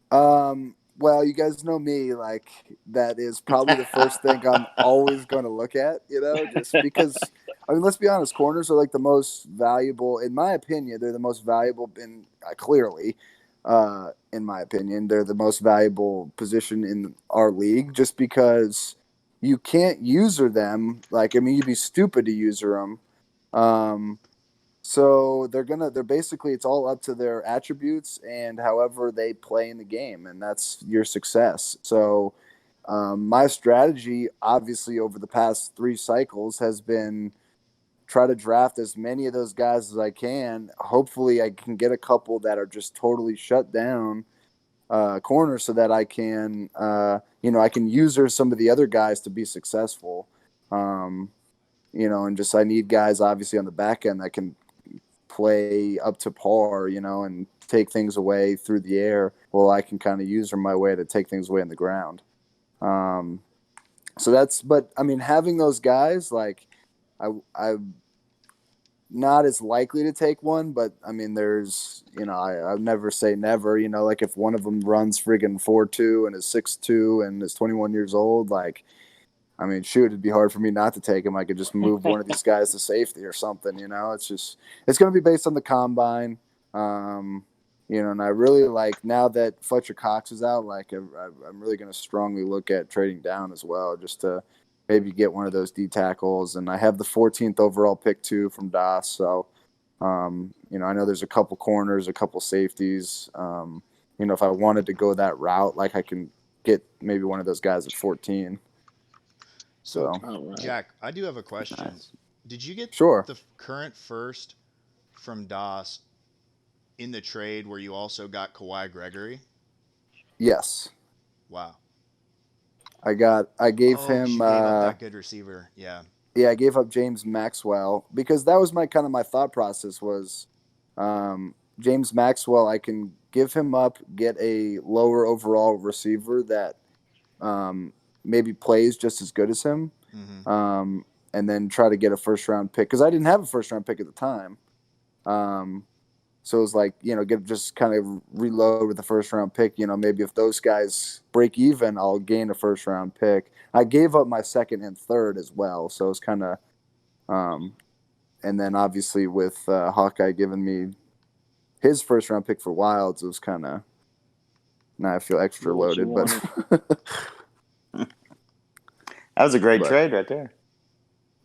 Well, you guys know me, like that is probably the first thing I'm always going to look at, just because, let's be honest, corners are like the most valuable, in my opinion, they're the most valuable clearly, in my opinion, they're the most valuable position in our league just because you can't user them. Like, you'd be stupid to user them. So they're basically, it's all up to their attributes and however they play in the game, and that's your success. So my strategy, obviously, over the past 3 cycles has been try to draft as many of those guys as I can. Hopefully I can get a couple that are just totally shut down corners so that I can, I can user some of the other guys to be successful. And just I need guys obviously on the back end that can play up to par, and take things away through the air. Well, I can kind of use my way to take things away on the ground. But having those guys, like I'm not as likely to take one, but there's, I never say never, like if one of them runs friggin' 4.2 and is 6'2 and is 21 years old, like, shoot, it'd be hard for me not to take him. I could just move one of these guys to safety or something, it's going to be based on the combine. And I really like, now that Fletcher Cox is out, like I'm really going to strongly look at trading down as well, just to maybe get one of those D tackles. And I have the 14th overall pick too from DOS. So, you know, I know there's a couple corners, a couple safeties. You know, if I wanted to go that route, like I can get maybe one of those guys at 14. So, Right. Jack, I do have a question. Nice. Did you get sure. the current first from DOS in the trade where you also got Kawhi Gregory? Yes. Wow. I gave him. You gave up that good receiver. Yeah. Yeah, I gave up James Maxwell because that was my thought process was James Maxwell. I can give him up, get a lower overall receiver that maybe plays just as good as him, and then try to get a first round pick because I didn't have a first round pick at the time. So it was like, you know, just kind of reload with the first round pick. You know, maybe if those guys break even, I'll gain a first round pick. I gave up my second and third as well. So it's kind of, and then obviously with Hawkeye giving me his first round pick for Wilds, it was kind of, now I feel extra loaded. But that was a great trade right there.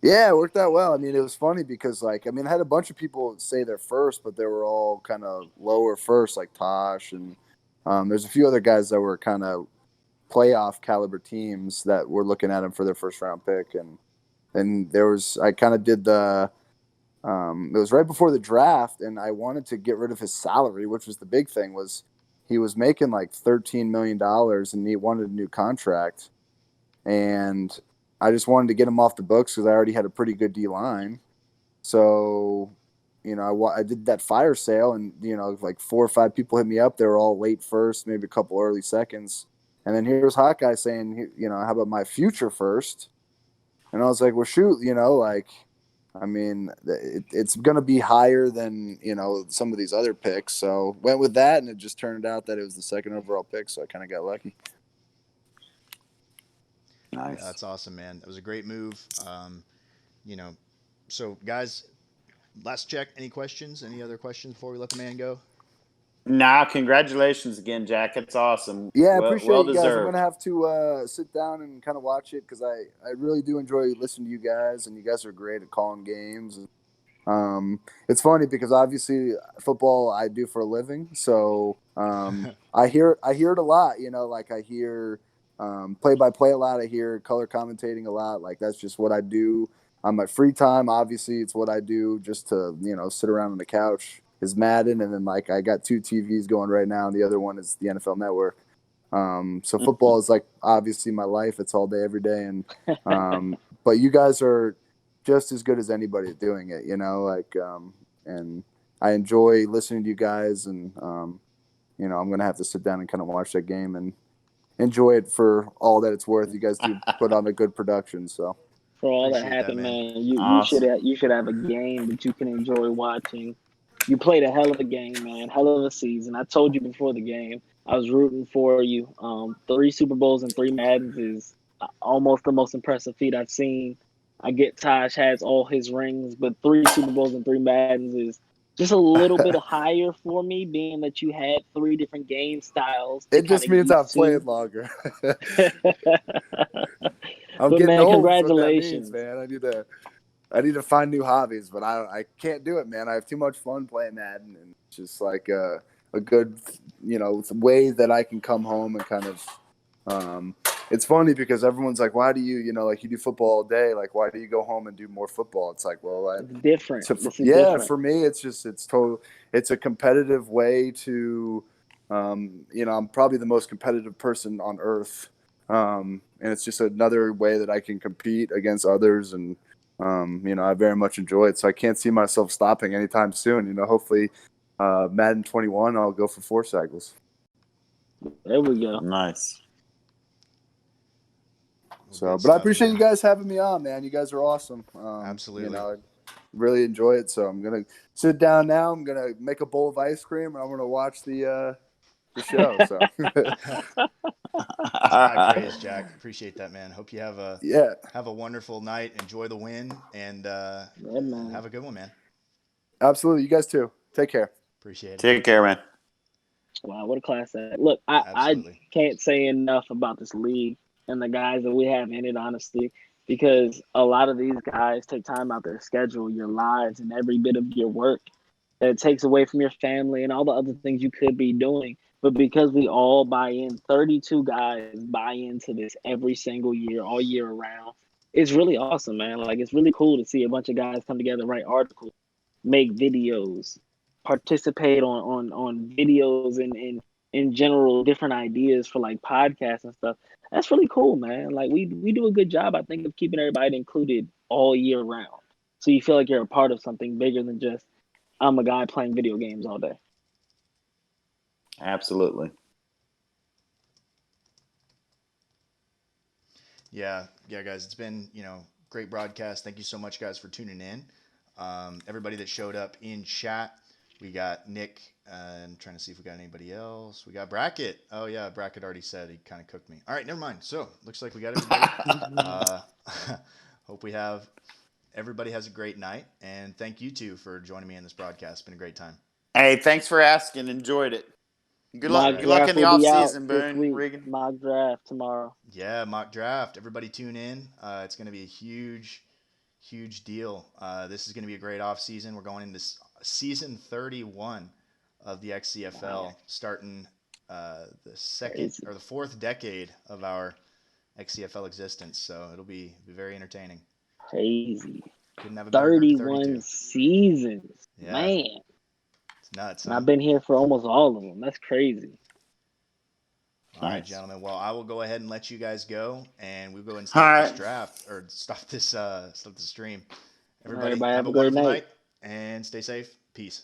Yeah, it worked out well. I mean, it was funny because, like, I mean, I had a bunch of people say they're first, but they were all kind of lower first, like Tosh, and there's a few other guys that were kind of playoff caliber teams that were looking at him for their first round pick, and there was I kind of did the it was right before the draft, and I wanted to get rid of his salary, which was the big thing. Was he was making like $13 million, and he wanted a new contract, and I just wanted to get him off the books because I already had a pretty good D line. So, you know, I did that fire sale, and, you know, like 4 or 5 people hit me up. They were all late first, maybe a couple early seconds. And then here's Hawkeye saying, you know, how about my future first? And I was like, well, shoot, you know, like, I mean, it's going to be higher than, you know, some of these other picks. So went with that, and it just turned out that it was the second overall pick. So I kind of got lucky. Nice. Yeah, that's awesome, man. That was a great move. You know, so guys, last check. Any questions? Any other questions before we let the man go? Nah, congratulations again, Jack. It's awesome. Yeah, I appreciate well you guys. deserved. I'm gonna have to sit down and kind of watch it because I really do enjoy listening to you guys, and you guys are great at calling games. It's funny because obviously football I do for a living, so I hear it a lot. You know, like I hear play-by-play a lot. I hear color commentating a lot. Like that's just what I do on my free time. Obviously, it's what I do just to, you know, sit around on the couch is Madden. And then like I got 2 TVs going right now, and the other one is the NFL Network. So football is like obviously my life. It's all day, every day. And but you guys are just as good as anybody at doing it, you know, like and I enjoy listening to you guys. And you know, I'm going to have to sit down and kind of watch that game and enjoy it for all that it's worth. You guys do put on a good production, so for all Appreciate that happened, that, man. man. You Awesome. you should have a game that you can enjoy watching. You played a hell of a game, man. Hell of a season. I told you before the game, I was rooting for you. 3 Super Bowls and 3 Maddens is almost the most impressive feat I've seen. I get Taj has all his rings, but 3 Super Bowls and 3 Maddens is just a little bit higher for me, being that you had 3 different game styles. it just means I've played longer. I'm But getting man, old. Is what that means, congratulations. man. I need to find new hobbies, but I can't do it, man. I have too much fun playing Madden, and it's just like a good, you know, way that I can come home and kind of. It's funny because everyone's like, why do you, you know, like you do football all day, like why do you go home and do more football? It's like, well, It's different. for me, it's a competitive way to, you know, I'm probably the most competitive person on earth. And it's just another way that I can compete against others. And, you know, I very much enjoy it. So I can't see myself stopping anytime soon. You know, hopefully Madden 21, I'll go for 4 cycles. There we go. Nice. So, but I appreciate you guys having me on, man. You guys are awesome. Absolutely. You know, I really enjoy it. So I'm going to sit down now. I'm going to make a bowl of ice cream, and I'm going to watch the show. So High praise, Jack. Appreciate that, man. Hope you have a wonderful night. Enjoy the win, and have a good one, man. Absolutely. You guys too. Take care. Appreciate it. Take care, man. Wow, what a class act. Look, I can't say enough about this league and the guys that we have in it, honestly. because a lot of these guys take time out their schedule, your lives, and every bit of your work that it takes away from your family and all the other things you could be doing. But because we all buy in, 32 guys buy into this every single year, all year around. It's really awesome, man. Like, it's really cool to see a bunch of guys come together, write articles, make videos, participate on videos and in general different ideas for like podcasts and stuff. That's really cool, man. Like, we do a good job, I think, of keeping everybody included all year round. So you feel like you're a part of something bigger than just I'm a guy playing video games all day. Absolutely. Yeah, guys. It's been, great broadcast. Thank you so much, guys, for tuning in. Everybody that showed up in chat. We got Nick. I'm trying to see if we got anybody else. We got Brackett. Oh, yeah, Brackett already said he kind of cooked me. All right, never mind. So, looks like we got everybody. Hope everybody has a great night. And thank you, two, for joining me in this broadcast. It's been a great time. Hey, thanks for asking. Enjoyed it. Good luck. Mock Good luck draft in the will off be out season, this Boone, week. Regan. Mock draft tomorrow. Yeah, mock draft. Everybody tune in. It's going to be a huge deal. This is going to be a great off season. We're going into season 31 of the XCFL, starting the second or the fourth decade of our XCFL existence. So it'll be very entertaining. Crazy. Couldn't have a better 31 seasons. Yeah. Man. It's nuts. And I've been here for almost all of them. That's crazy. All right, gentlemen. Well, I will go ahead and let you guys go, and we'll go and start this draft or stop this stream. Everybody have a wonderful night and stay safe. Peace.